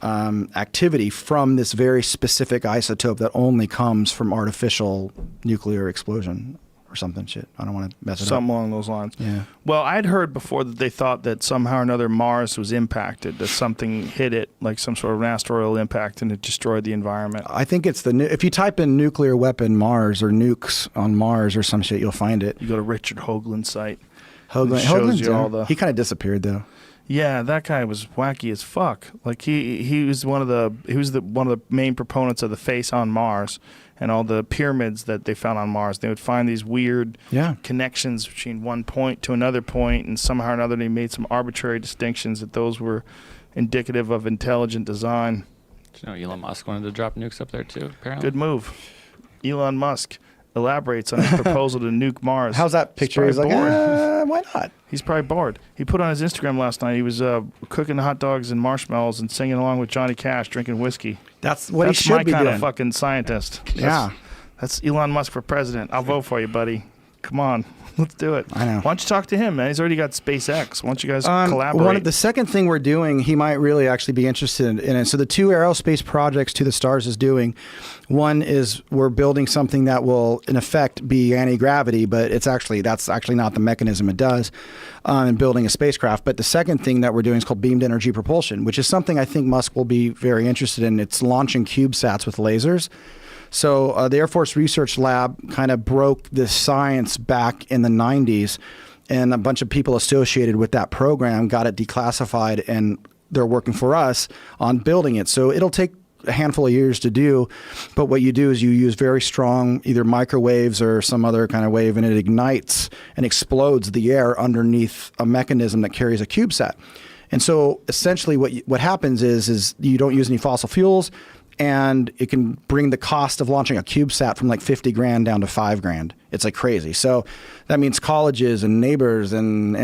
activity from this very specific isotope that only comes from artificial nuclear explosion or something shit. I don't want to mess it up. Something along those lines. Yeah. Well, I'd heard before that they thought that somehow or another Mars was impacted, that something hit it, like some sort of an asteroidal impact, and it destroyed the environment. I think it's if you type in nuclear weapon Mars or nukes on Mars or some shit, you'll find it. You go to Richard Hoagland's site. Hoagland's you all the. He kind of disappeared though. Yeah, that guy was wacky as fuck. Like he was one of the main proponents of the face on Mars and all the pyramids that they found on Mars. They would find these weird connections between one point to another point, and somehow or another they made some arbitrary distinctions that those were indicative of intelligent design. Did you know Elon Musk wanted to drop nukes up there too, apparently? Good move. Elon Musk elaborates on his proposal to nuke Mars. How's that picture? He's like, why not? He's probably bored. He put on his Instagram last night, he was cooking hot dogs and marshmallows and singing along with Johnny Cash, drinking whiskey. That's what he should be doing. That's my kind of fucking scientist. That's Elon Musk for president. I'll vote for you, buddy. Come on. Let's do it. I know. Why don't you talk to him, man? He's already got SpaceX. Why don't you guys collaborate? The second thing we're doing, he might really actually be interested in it. So the two aerospace projects To the Stars is doing, one is we're building something that will, in effect, be anti-gravity, but that's actually not the mechanism it does in building a spacecraft. But the second thing that we're doing is called beamed energy propulsion, which is something I think Musk will be very interested in. It's launching CubeSats with lasers. So the Air Force Research Lab kind of broke this science back in the 90s and a bunch of people associated with that program got it declassified, and they're working for us on building it. So it'll take a handful of years to do, but what you do is you use very strong either microwaves or some other kind of wave, and it ignites and explodes the air underneath a mechanism that carries a CubeSat. And so essentially what happens is you don't use any fossil fuels, and it can bring the cost of launching a CubeSat from like 50 grand down to 5 grand. It's like crazy. So that means colleges and neighbors and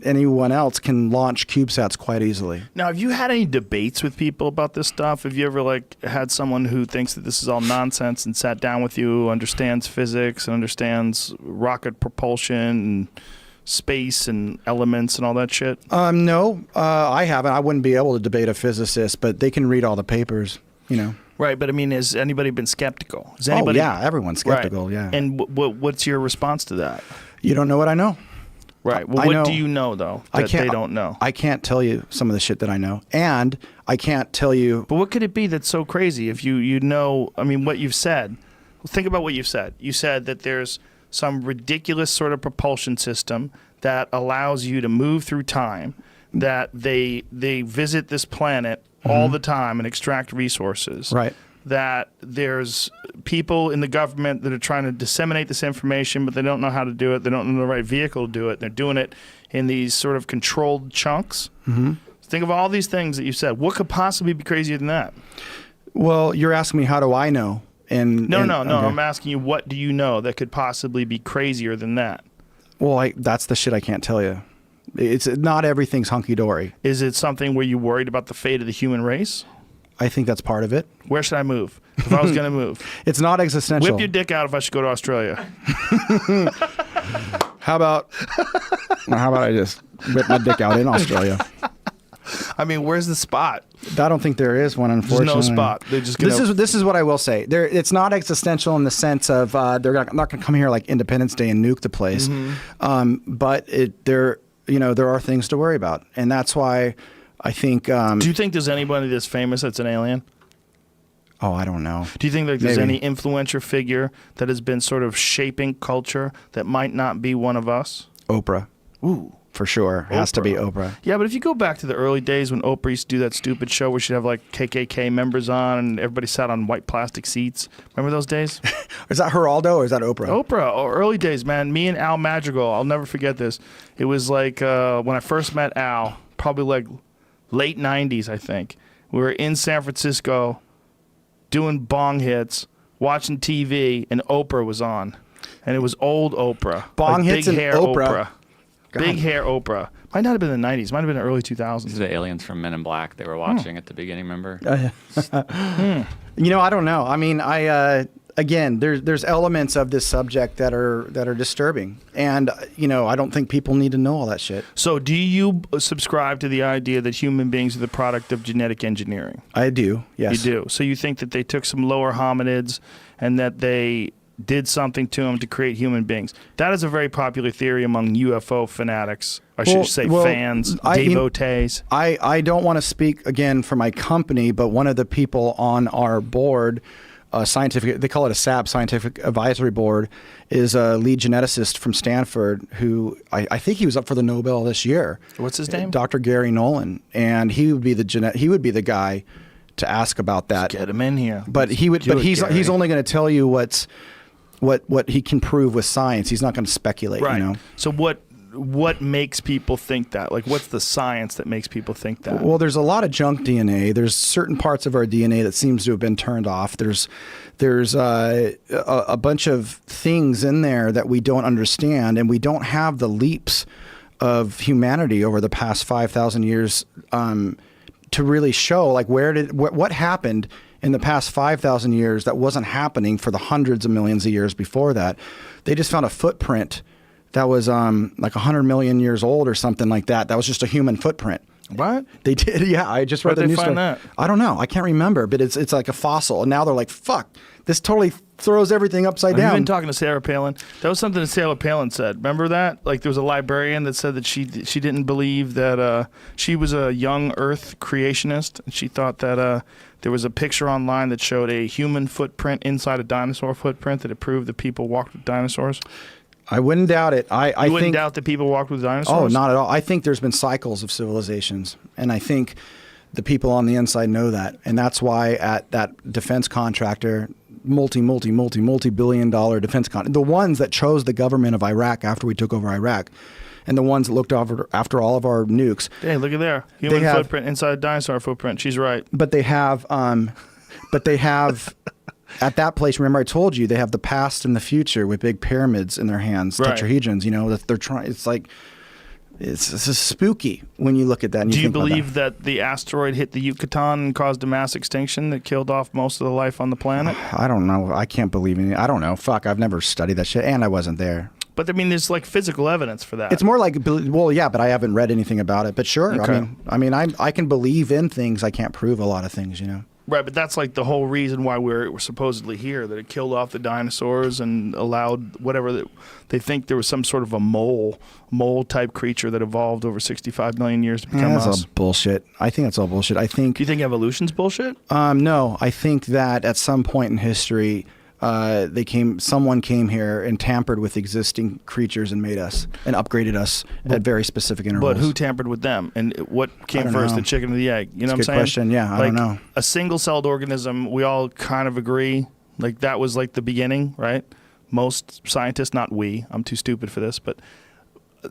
anyone else can launch CubeSats quite easily. Now, have you had any debates with people about this stuff? Have you ever like had someone who thinks that this is all nonsense and sat down with you, understands physics and understands rocket propulsion and space and elements and all that shit? No, I haven't. I wouldn't be able to debate a physicist, but they can read all the papers. Right, but I mean, has anybody been skeptical? Has anybody? Oh, yeah, everyone's skeptical, right. Yeah. And what's your response to that? You don't know what I know. Right. Well, what do you know, though, that they don't know? I can't tell you some of the shit that I know, and I can't tell you... But what could it be that's so crazy if you know, I mean, what you've said? Well, think about what you've said. You said that there's some ridiculous sort of propulsion system that allows you to move through time, that they visit this planet all the time and extract resources. Right. That there's people in the government that are trying to disseminate this information, but they don't know how to do it. They don't know the right vehicle to do it. They're doing it in these sort of controlled chunks. Mm-hmm. Think of all these things that you said. What could possibly be crazier than that? Well, you're asking me, how do I know? No. Okay. I'm asking you, what do you know that could possibly be crazier than that? Well, that's the shit I can't tell you. It's not everything's hunky-dory. Is it something where you're worried about the fate of the human race? I think that's part of it. Where should I move if I was going to move? It's not existential. Whip your dick out if I should go to Australia. How about I just whip my dick out in Australia? I mean, where's the spot? I don't think there is one, unfortunately. There's no spot. They're just gonna... This is what I will say. It's not existential in the sense of they're not going to come here like Independence Day and nuke the place. Mm-hmm. But there are things to worry about, and that's why I think. Do you think there's anybody that's famous that's an alien? Oh, I don't know. Do you think that there's any influential figure that has been sort of shaping culture that might not be one of us? Oprah. Ooh. For sure. Has to be Oprah. Yeah, but if you go back to the early days when Oprah used to do that stupid show where she'd have like KKK members on and everybody sat on white plastic seats. Remember those days? Is that Geraldo or is that Oprah? Oprah. Oh, early days, man. Me and Al Madrigal, I'll never forget this. It was like when I first met Al, probably like late 90s, I think. We were in San Francisco doing bong hits, watching TV, and Oprah was on. And it was old Oprah. Bong hits and Oprah. Big hair Oprah. Might not have been in the 90s. Might have been the early 2000s. These are the aliens from Men in Black they were watching at the beginning, remember? I don't know. I mean, again, there's elements of this subject that are disturbing. And, I don't think people need to know all that shit. So do you subscribe to the idea that human beings are the product of genetic engineering? I do, yes. You do. So you think that they took some lower hominids and that they did something to them to create human beings. That is a very popular theory among UFO fanatics. I should say fans, devotees. I don't want to speak again for my company, but one of the people on our board, they call it a SAB, Scientific Advisory Board, is a lead geneticist from Stanford who I think he was up for the Nobel this year. What's his name? Dr. Gary Nolan. And he would be the guy to ask about that. Let's get him in here. But he's only going to tell you what he can prove with science. He's not going to speculate, right. So what makes people think that? Like, what's the science that makes people think that? Well, there's a lot of junk DNA. There's certain parts of our DNA that seems to have been turned off. There's a bunch of things in there that we don't understand, and we don't have the leaps of humanity over the past 5,000 years to really show like what happened in the past 5,000 years that wasn't happening for the hundreds of millions of years before that. They just found a footprint that was like 100 million years old or something like that. That was just a human footprint. What? They did, yeah. I just read the news story. That? I don't know. I can't remember, but it's like a fossil. And now they're like, fuck, this totally throws everything upside down. Have you been talking to Sarah Palin? That was something that Sarah Palin said. Remember that? Like there was a librarian that said that she didn't believe that she was a young Earth creationist, and she thought that there was a picture online that showed a human footprint inside a dinosaur footprint that it proved that people walked with dinosaurs. I wouldn't doubt it. I wouldn't think, doubt that people walked with dinosaurs? Oh, not at all. I think there's been cycles of civilizations, and I think the people on the inside know that, and that's why at that defense contractor, multi-billion-dollar defense the ones that chose the government of Iraq after we took over Iraq, and the ones that looked after all of our nukes. Hey, look at there. Human footprint inside a dinosaur footprint. She's right. But they have, at that place, remember I told you, they have the past and the future with big pyramids in their hands, right. tetrahedrons, that they're trying, it's like, it's spooky when you look at that. And Do you believe that the asteroid hit the Yucatan and caused a mass extinction that killed off most of the life on the planet? I don't know. I can't believe in it. I don't know. Fuck, I've never studied that shit, and I wasn't there. But I mean, there's like physical evidence for that. It's more like, well, yeah, but I haven't read anything about it. But sure, okay. I can believe in things. I can't prove a lot of things, Right, but that's like the whole reason why we're supposedly here, that it killed off the dinosaurs and allowed whatever they think there was some sort of a mole type creature that evolved over 65 million years to become us. That's all bullshit. I think that's all bullshit. Do you think evolution's bullshit? No, I think that at some point in history, someone came here and tampered with existing creatures and made us and upgraded us at very specific intervals. But who tampered with them? And what came first, the chicken or the egg? You know what I'm saying? Good question. Yeah, I don't know. A single-celled organism, we all kind of agree, like that was like the beginning, right? Most scientists, not we, I'm too stupid for this, but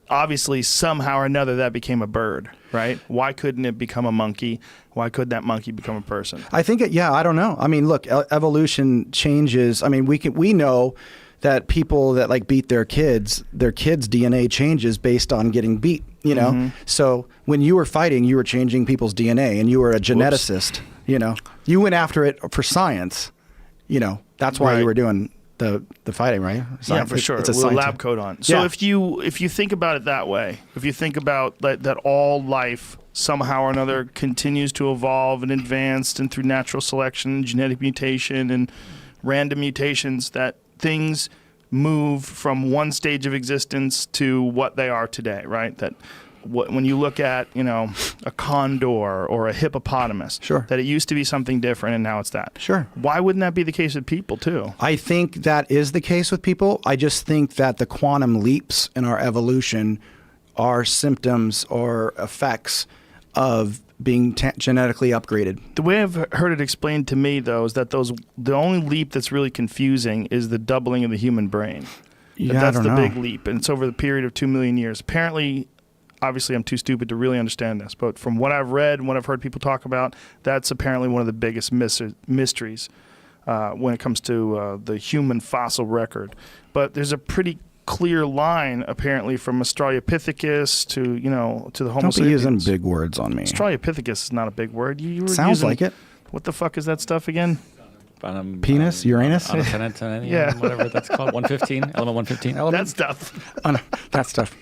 obviously somehow or another that became a bird, right? Why couldn't it become a monkey? Why couldn't that monkey become a person? I think I don't know. I mean, look, evolution changes. I mean, we know that people that like beat their kids' DNA changes based on getting beat, Mm-hmm. So when you were fighting, you were changing people's DNA, and you were a geneticist, You went after it for science, That's why you were doing the fighting, right? Science. Yeah, for sure. It's a with a lab coat on. So if you think about it that way, if you think about that all life somehow or another continues to evolve and advance, and through natural selection, genetic mutation, and random mutations, that things move from one stage of existence to what they are today, right? That when you look at, a condor or a hippopotamus, sure, that it used to be something different and now it's that. Sure. Why wouldn't that be the case with people too? I think that is the case with people. I just think that the quantum leaps in our evolution are symptoms or effects of being genetically upgraded. The way I've heard it explained to me, though, is that the only leap that's really confusing is the doubling of the human brain. That's the big leap, and it's over the period of 2 million years. Apparently, obviously, I'm too stupid to really understand this, but from what I've read and what I've heard people talk about, that's apparently one of the biggest mysteries when it comes to the human fossil record. But there's a pretty clear line, apparently, from Australopithecus to the Homo sapiens. Don't be using big words on me. Australopithecus is not a big word. You were Sounds like it. What the fuck is that stuff again? Penis? Uranus? Yeah. Whatever that's called. 115? Element 115? That stuff. That stuff.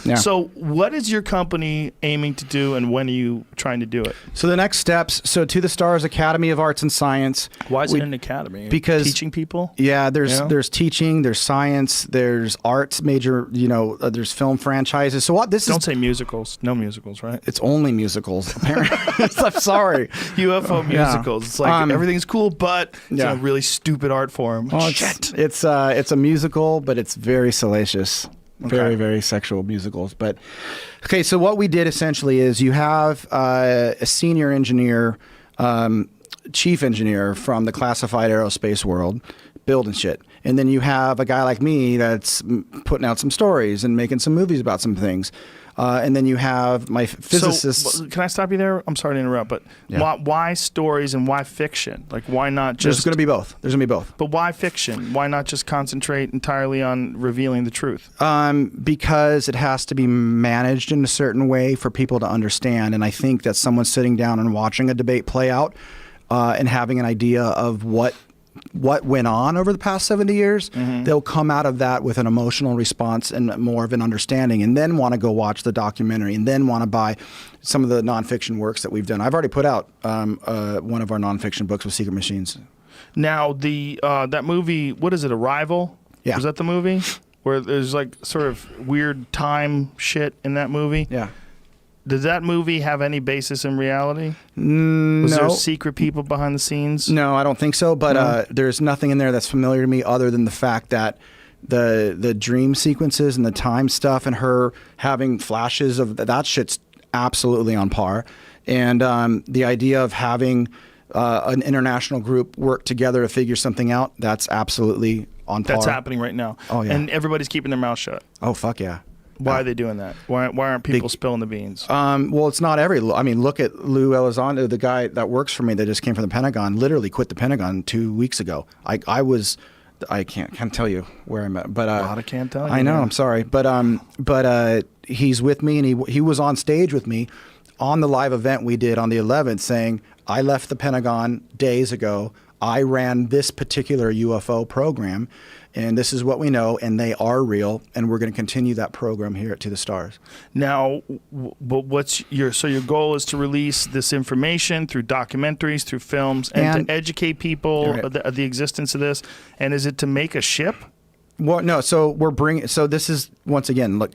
Yeah. So what is your company aiming to do, and when are you trying to do it? So the next steps, To the Stars Academy of Arts and Science. Why is it an academy? Because teaching people? Yeah, there's teaching, there's science, there's arts major, there's film franchises. So Don't say musicals. No musicals, right? It's only musicals, apparently. I'm sorry. UFO musicals. Yeah. It's like everything's cool, but it's a really stupid art form. Oh, shit. It's a musical, but it's very salacious. Okay. Very, very sexual musicals. But okay, so what we did essentially is you have a senior engineer, chief engineer from the classified aerospace world building shit. And then you have a guy like me that's putting out some stories and making some movies about some things. And then you have my physicists. So, can I stop you there? I'm sorry to interrupt, but why stories and why fiction? Like, why not just... There's going to be both. But why fiction? Why not just concentrate entirely on revealing the truth? Because it has to be managed in a certain way for people to understand. And I think that someone sitting down and watching a debate play out and having an idea of what went on over the past 70 years, they'll come out of that with an emotional response and more of an understanding, and then want to go watch the documentary, and then want to buy some of the nonfiction works that we've done. I've already put out one of our nonfiction books with Secret Machines. Now, that movie, what is it, Arrival? Yeah. Was that the movie? Where there's like sort of weird time shit in that movie? Yeah. Does that movie have any basis in reality? No. Was there secret people behind the scenes? No, I don't think so. But there's nothing in there that's familiar to me other than the fact that the dream sequences and the time stuff and her having flashes of that shit's absolutely on par. And the idea of having an international group work together to figure something out, that's absolutely on par. That's happening right now. Oh, yeah. And everybody's keeping their mouth shut. Oh, fuck yeah. Why are they doing that? Why aren't people spilling the beans? Well, it's not look at Lou Elizondo, the guy that works for me that just came from the Pentagon, literally quit the Pentagon 2 weeks ago. I can't tell you where I'm at, but a lot of can't tell you. I know, man. I'm sorry, but he's with me, and he was on stage with me on the live event we did on the 11th, saying I left the Pentagon days ago. I ran this particular UFO program, and this is what we know, and they are real, and we're going to continue that program here at To the Stars. Now, but your goal is to release this information through documentaries, through films, and to educate people of the existence of this. And is it to make a ship? Well, no. So this is, once again, look,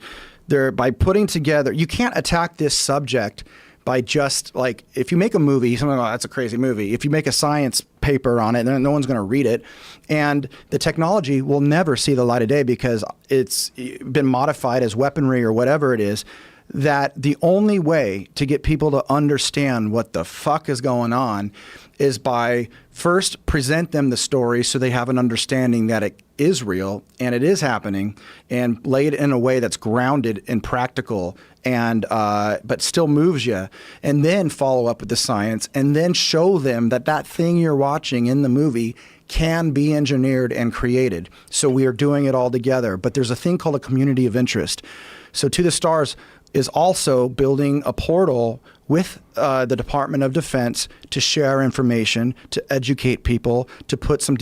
by putting together, you can't attack this subject by just like, if you make a movie, someone goes, oh, that's a crazy movie. If you make a science paper on it, then no one's going to read it. And the technology will never see the light of day because it's been modified as weaponry or whatever it is, that the only way to get people to understand what the fuck is going on is by first present them the story so they have an understanding that it is real and it is happening, and lay it in a way that's grounded and practical and but still moves you, and then follow up with the science, and then show them that thing you're watching in the movie can be engineered and created. So we are doing it all together. But there's a thing called a community of interest. So To the Stars is also building a portal with the Department of Defense to share information, to educate people, to put some now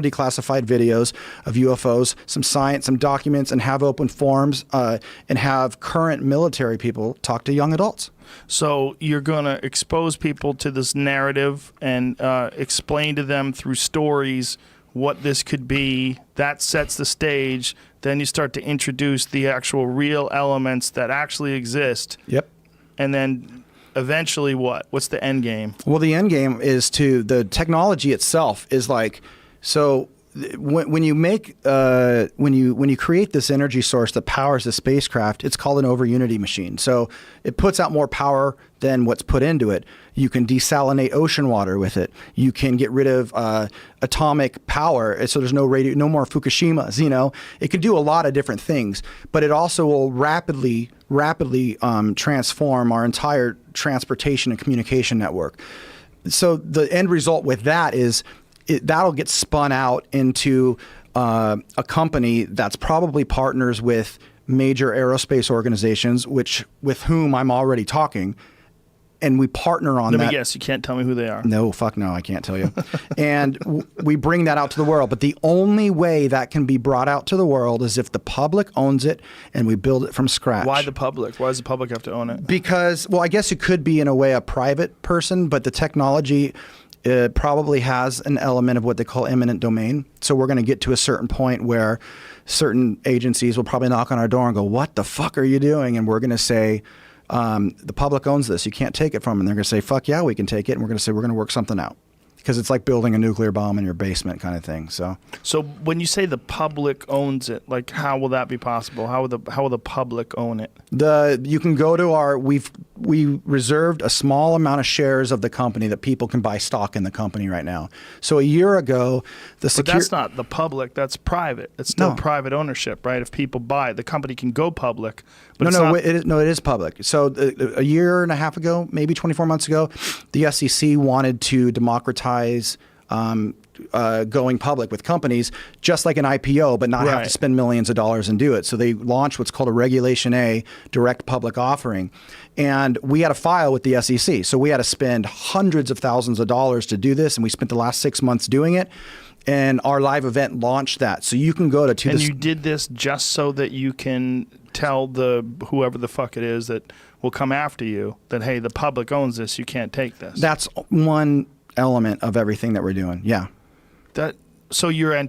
declassified videos of UFOs, some science, some documents, and have open forums, and have current military people talk to young adults. So you're going to expose people to this narrative and explain to them through stories what this could be. That sets the stage. Then you start to introduce the actual real elements that actually exist. Yep. And then eventually what? What's the end game? Well, the end game is the technology itself is like, so when you make when you create this energy source that powers the spacecraft, it's called an over unity machine. So it puts out more power than what's put into it. You can desalinate ocean water with it. You can get rid of atomic power, so there's no more Fukushimas. It can do a lot of different things, but it also will rapidly transform our entire transportation and communication network. So the end result with that is that'll get spun out into a company that's probably partners with major aerospace organizations, with whom I'm already talking. And we partner on that. Let me guess, you can't tell me who they are. No, fuck no, I can't tell you. And we bring that out to the world. But the only way that can be brought out to the world is if the public owns it and we build it from scratch. Why the public? Why does the public have to own it? Because, well, I guess it could be in a way a private person, but the technology probably has an element of what they call eminent domain. So we're going to get to a certain point where certain agencies will probably knock on our door and go, what the fuck are you doing? And we're going to say, the public owns this. You can't take it from them. And they're going to say, fuck yeah, we can take it. And we're going to say, we're going to work something out. Because it's like building a nuclear bomb in your basement kind of thing. So when you say the public owns it, like how will that be possible? How will the public own it? You can go to we reserved a small amount of shares of the company that people can buy stock in the company right now. So a year ago, but that's not the public. That's private. It's still private ownership, right? If people buy it, the company can go public. But it is public. So a year and a half ago, maybe 24 months ago, the SEC wanted to democratize going public with companies, just like an IPO, but not have to spend millions of dollars and do it. So they launched what's called a Regulation A, direct public offering. And we had to file with the SEC. So we had to spend hundreds of thousands of dollars to do this. And we spent the last 6 months doing it. And our live event launched that. So you can go to... And you did this just so that you can tell whoever the fuck it is that will come after you that, hey, the public owns this, you can't take this. That's one element of everything that we're doing. Yeah. So you're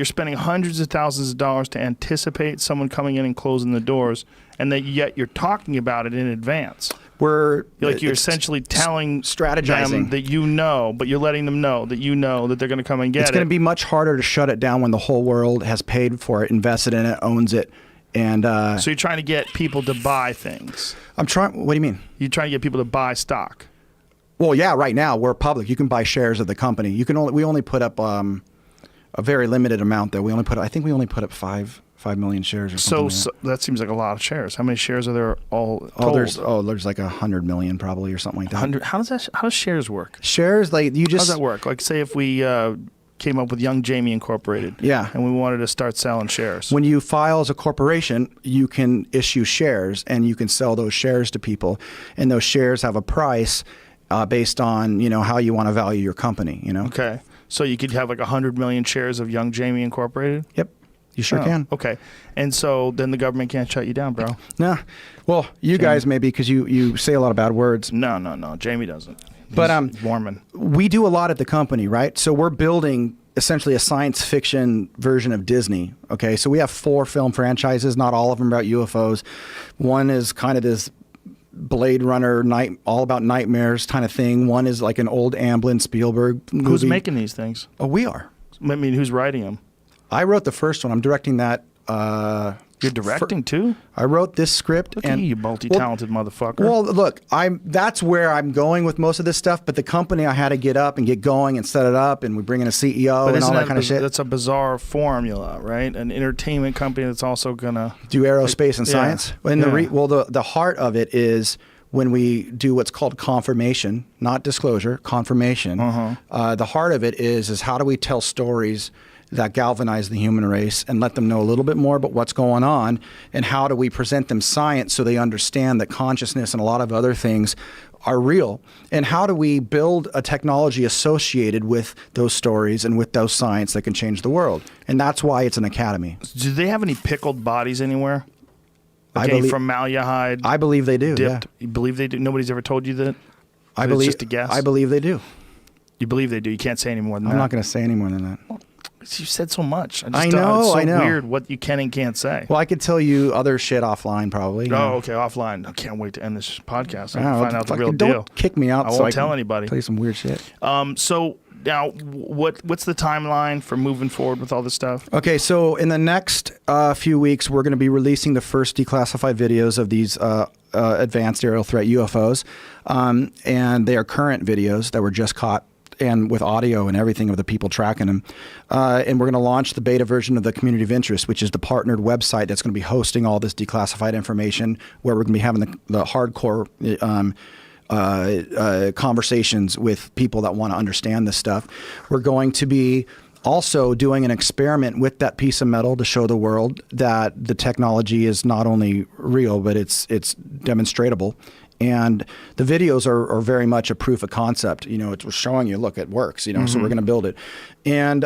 spending hundreds of thousands of dollars to anticipate someone coming in and closing the doors, and yet you're talking about it in advance. We're you're essentially telling strategizing them that but you're letting them know that they're going to come and get it. It's going to be much harder to shut it down when the whole world has paid for it, invested in it, owns it. And so you're trying to get people to buy things. I'm trying. What do you mean? You're trying to get people to buy stock. Well, yeah. Right now we're public. You can buy shares of the company. We only put up a very limited amount though. I think we only put up 5 million shares or something. So that seems like a lot of shares. How many shares are there all told? There's like 100 million probably or something like that. 100. How does shares work? Shares, like you just. How does that work? Like say if we came up with Young Jamie Incorporated. Yeah. And we wanted to start selling shares. When you file as a corporation, you can issue shares and you can sell those shares to people, and those shares have a price based on how you want to value your company. Okay. So you could have like 100 million shares of Young Jamie Incorporated. Yep. You sure can. Okay. And so then the government can't shut you down, bro. Nah. Well, you guys maybe because you say a lot of bad words. No. Jamie doesn't. But Mormon. We do a lot at the company, right? So we're building essentially a science fiction version of Disney. Okay. So we have 4 film franchises, not all of them about UFOs. One is kind of this Blade Runner all about nightmares kind of thing. One is like an old Amblin Spielberg movie. Who's making these things? Oh, we are. I mean, who's writing them? I wrote the first one. I'm directing that. You're directing too? I wrote this script. Look at you multi-talented motherfucker. Well, look, that's where I'm going with most of this stuff. But the company, I had to get up and get going and set it up, and we bring in a CEO and all that kind of shit. That's a bizarre formula, right? An entertainment company that's also gonna do aerospace and science. And the heart of it is when we do what's called confirmation, not disclosure, confirmation. The heart of it is how do we tell stories that galvanize the human race and let them know a little bit more about what's going on, and how do we present them science so they understand that consciousness and a lot of other things are real, and how do we build a technology associated with those stories and with those science that can change the world. And that's why it's an academy. Do they have any pickled bodies anywhere? Like any formaldehyde? I believe they do. Dipped? Yeah. You believe they do? Nobody's ever told you that? I believe, it's just a guess? I believe they do. You believe they do? You can't say any more than that? I'm not going to say any more than that. Well, you said so much. I know. It's so I know. weird what you can and can't say. Well, I could tell you other shit offline, probably. Okay, offline. I can't wait to end this podcast. I find out the real don't deal. Kick me out. I won't tell anybody. Tell you some weird shit. So now, what's the timeline for moving forward with all this stuff? Okay, so in the next few weeks, we're going to be releasing the first declassified videos of these advanced aerial threat UFOs, and they are current videos that were just caught, and with audio and everything of the people tracking them. And we're going to launch the beta version of the Community of Interest, which is the partnered website that's going to be hosting all this declassified information, where we're going to be having the hardcore conversations with people that want to understand this stuff. We're going to be also doing an experiment with that piece of metal to show the world that the technology is not only real, but it's demonstratable. And the videos are very much a proof of concept. It's showing you, look, it works, so we're going to build it. And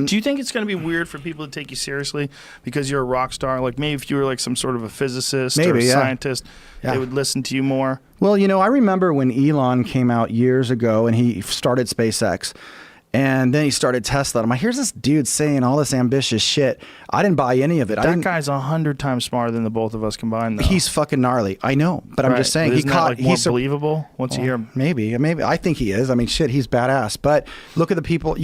do you think it's going to be weird for people to take you seriously because you're a rock star? Like maybe if you were like some sort of a physicist or a scientist, they would listen to you more? Well, I remember when Elon came out years ago and he started SpaceX. And then he started Tesla. I'm like, here's this dude saying all this ambitious shit. I didn't buy any of it. That guy's 100 times smarter than the both of us combined, though. He's fucking gnarly. I know, but I'm just saying he's believable once you hear him. Maybe. I think he is. I mean, shit, he's badass. But look at the people.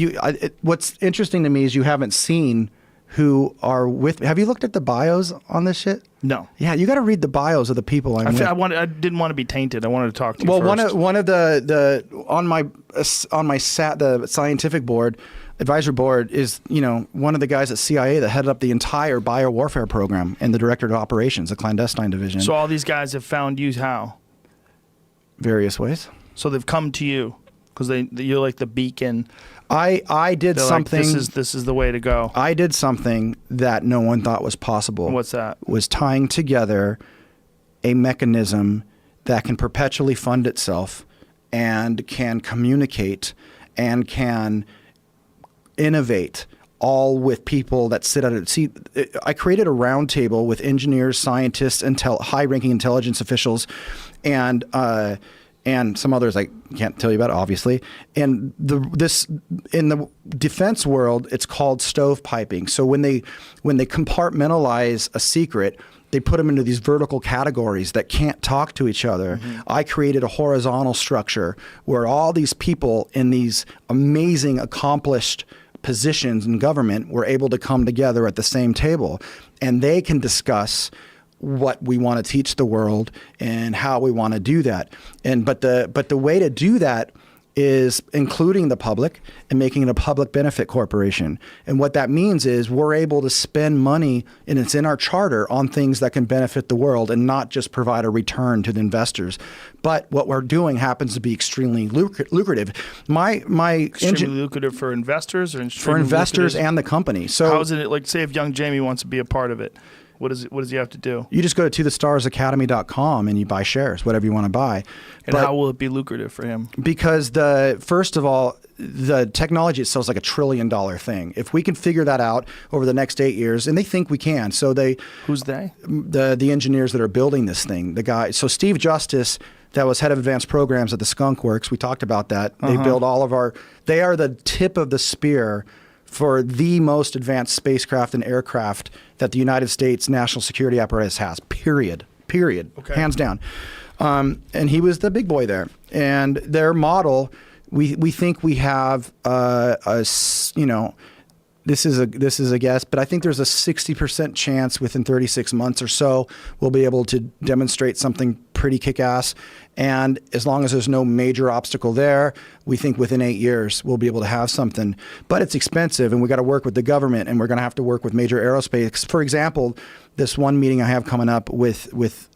What's interesting to me is you haven't seen who are with me. Have you looked at the bios on this shit? No. Yeah, you got to read the bios of the people I'm with. I didn't want to be tainted. I wanted to talk to you first. Well, one of the on my the scientific board, advisory board is one of the guys at CIA that headed up the entire biowarfare program and the director of operations, the clandestine division. So all these guys have found you how? Various ways. So they've come to you because you're like the beacon. I did something. Like, this is the way to go. I did something that no one thought was possible. What's that? Was tying together a mechanism that can perpetually fund itself and can communicate and can innovate, all with people that sit at it. See, I created a round table with engineers, scientists, high-ranking intelligence officials, and some others I can't tell you about, obviously. And this in the defense world, it's called stovepiping. So when they compartmentalize a secret, they put them into these vertical categories that can't talk to each other. I created a horizontal structure where all these people in these amazing, accomplished positions in government were able to come together at the same table, and they can discuss what we want to teach the world and how we want to do that. But the way to do that is including the public and making it a public benefit corporation. And what that means is we're able to spend money, and it's in our charter, on things that can benefit the world and not just provide a return to the investors. But what we're doing happens to be extremely lucrative. Extremely lucrative for investors, or for investors and the company. So how is it, like, say if young Jamie wants to be a part of it? What does he have to do? You just go to thestarsacademy.com and you buy shares, whatever you want to buy. And how will it be lucrative for him? Because first of all, the technology itself is like $1 trillion thing. If we can figure that out over the next 8 years, and they think we can. So who's they? The engineers that are building this thing. The guy. So Steve Justice, that was head of advanced programs at the Skunk Works. We talked about that. They build all of our. They are the tip of the spear for the most advanced spacecraft and aircraft that the United States national security apparatus has, period, okay. Hands down. And he was the big boy there. And their model, we think we have, this is a guess, but I think there's a 60% chance within 36 months or so we'll be able to demonstrate something pretty kick-ass. And as long as there's no major obstacle there, we think within 8 years we'll be able to have something. But it's expensive, and we got to work with the government, and we're going to have to work with major aerospace. For example, this one meeting I have coming up with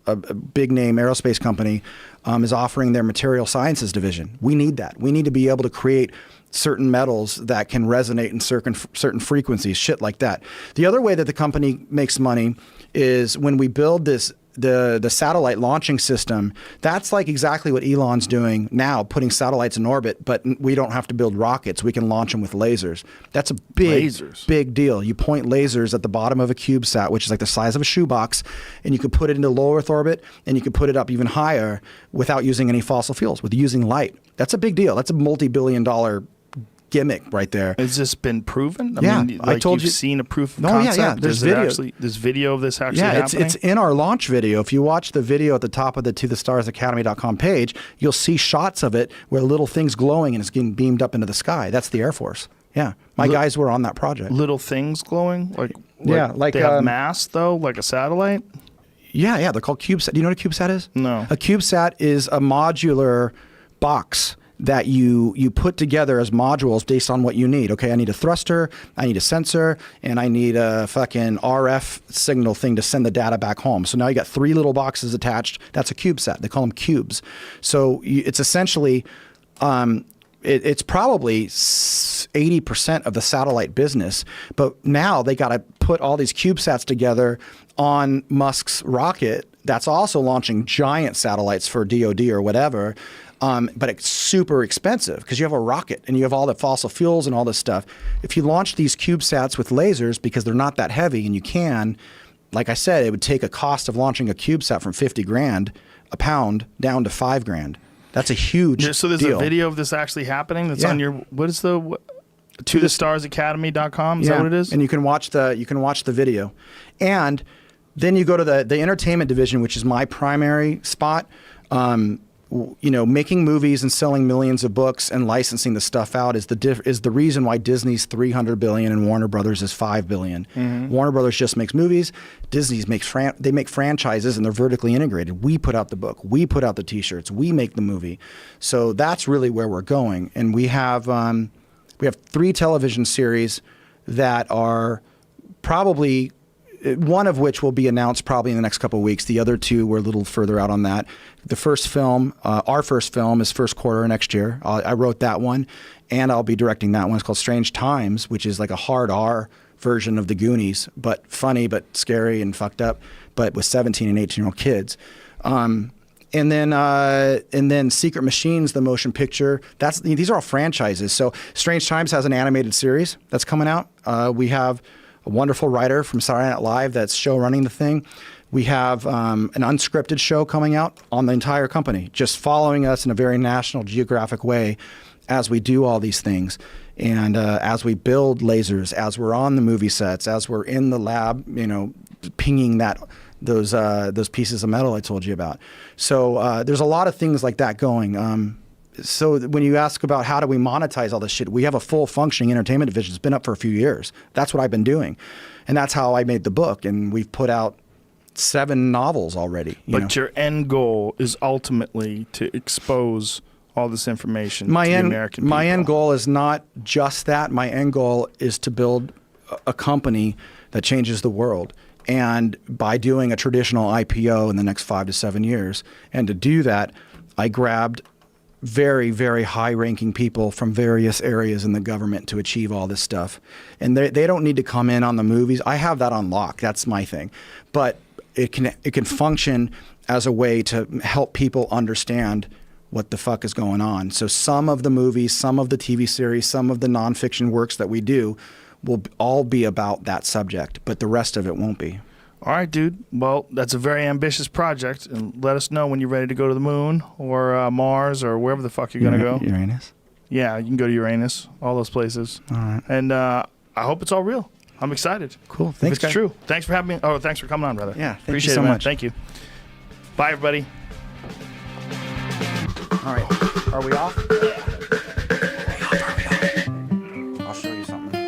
a big name aerospace company is offering their material sciences division. We need that. We need to be able to create certain metals that can resonate in certain frequencies, shit like that. The other way that the company makes money is when we build the satellite launching system. That's like exactly what Elon's doing now, putting satellites in orbit, but we don't have to build rockets. We can launch them with lasers. That's a big deal. You point lasers at the bottom of a CubeSat, which is like the size of a shoebox, and you could put it into low Earth orbit, and you could put it up even higher without using any fossil fuels, with using light. That's a big deal. That's a multi-billion-dollar gimmick right there. Has this been proven? I mean, I told you've seen a proof of concept? Yeah. There's video. There's video of this actually happening? It's in our launch video. If you watch the video at the top of the tothestarsacademy.com page, you'll see shots of it where little things glowing and it's getting beamed up into the sky. That's the Air Force. Yeah. My guys were on that project. Little things glowing? Like they have mass, though, like a satellite? Yeah. They're called CubeSat. Do you know what a CubeSat is? No. A CubeSat is a modular box that you put together as modules based on what you need. Okay, I need a thruster, I need a sensor, and I need a fucking RF signal thing to send the data back home. So now you got 3 little boxes attached. That's a CubeSat. They call them cubes. So it's essentially, it's probably 80% of the satellite business. But now they got to put all these CubeSats together on Musk's rocket that's also launching giant satellites for DoD or whatever. But it's super expensive because you have a rocket and you have all the fossil fuels and all this stuff. If you launch these CubeSats with lasers, because they're not that heavy, and you can, like I said, it would take a cost of launching a CubeSat from $50,000 a pound down to $5,000. That's a huge deal. So there's a video of this actually happening that's on your, what is the, tothestarsacademy.com? Is that what it is? And you can watch the video. And then you go to the entertainment division, which is my primary spot. Making movies and selling millions of books and licensing the stuff out is the reason why Disney's $300 billion and Warner Brothers is $5 billion. Mm-hmm. Warner Brothers just makes movies. Disney's makes franchises, and they're vertically integrated. We put out the book. We put out the T-shirts. We make the movie. So that's really where we're going. And we have 3 television series that are probably, one of which will be announced probably in the next couple of weeks. The other 2, we're a little further out on that. The first film, our first film, is first quarter next year. I wrote that one, and I'll be directing that one. It's called Strange Times, which is like a hard R version of The Goonies, but funny, but scary and fucked up, but with 17 and 18-year-old kids. And then Secret Machines, the motion picture. These are all franchises. So Strange Times has an animated series that's coming out. We have a wonderful writer from Saturday Night Live that's show running the thing. We have an unscripted show coming out on the entire company, just following us in a very National Geographic way as we do all these things. And as we build lasers, as we're on the movie sets, as we're in the lab, pinging that those pieces of metal I told you about. So there's a lot of things like that going. So when you ask about how do we monetize all this shit, we have a full functioning entertainment division. It's been up for a few years. That's what I've been doing. And that's how I made the book. And we've put out 7 novels already. But your end goal is ultimately to expose all this information to the American people. My end goal is not just that. My end goal is to build a company that changes the world. And by doing a traditional IPO in the next 5 to 7 years, and to do that, I grabbed very, very high-ranking people from various areas in the government to achieve all this stuff. And they don't need to come in on the movies. I have that on lock. That's my thing. But it can function as a way to help people understand what the fuck is going on. So some of the movies, some of the TV series, some of the nonfiction works that we do will all be about that subject, but the rest of it won't be. All right, dude. Well, that's a very ambitious project, and let us know when you're ready to go to the moon or Mars or wherever the fuck you're going to go. Uranus? Yeah, you can go to Uranus, all those places. All right. And I hope it's all real. I'm excited. Cool. Thanks, if it's true. Thanks for having me. Oh, thanks for coming on, brother. Yeah, appreciate you so it, man. much. Thank you. Bye, everybody. All right. Are we off? Are we off? I'll show you something.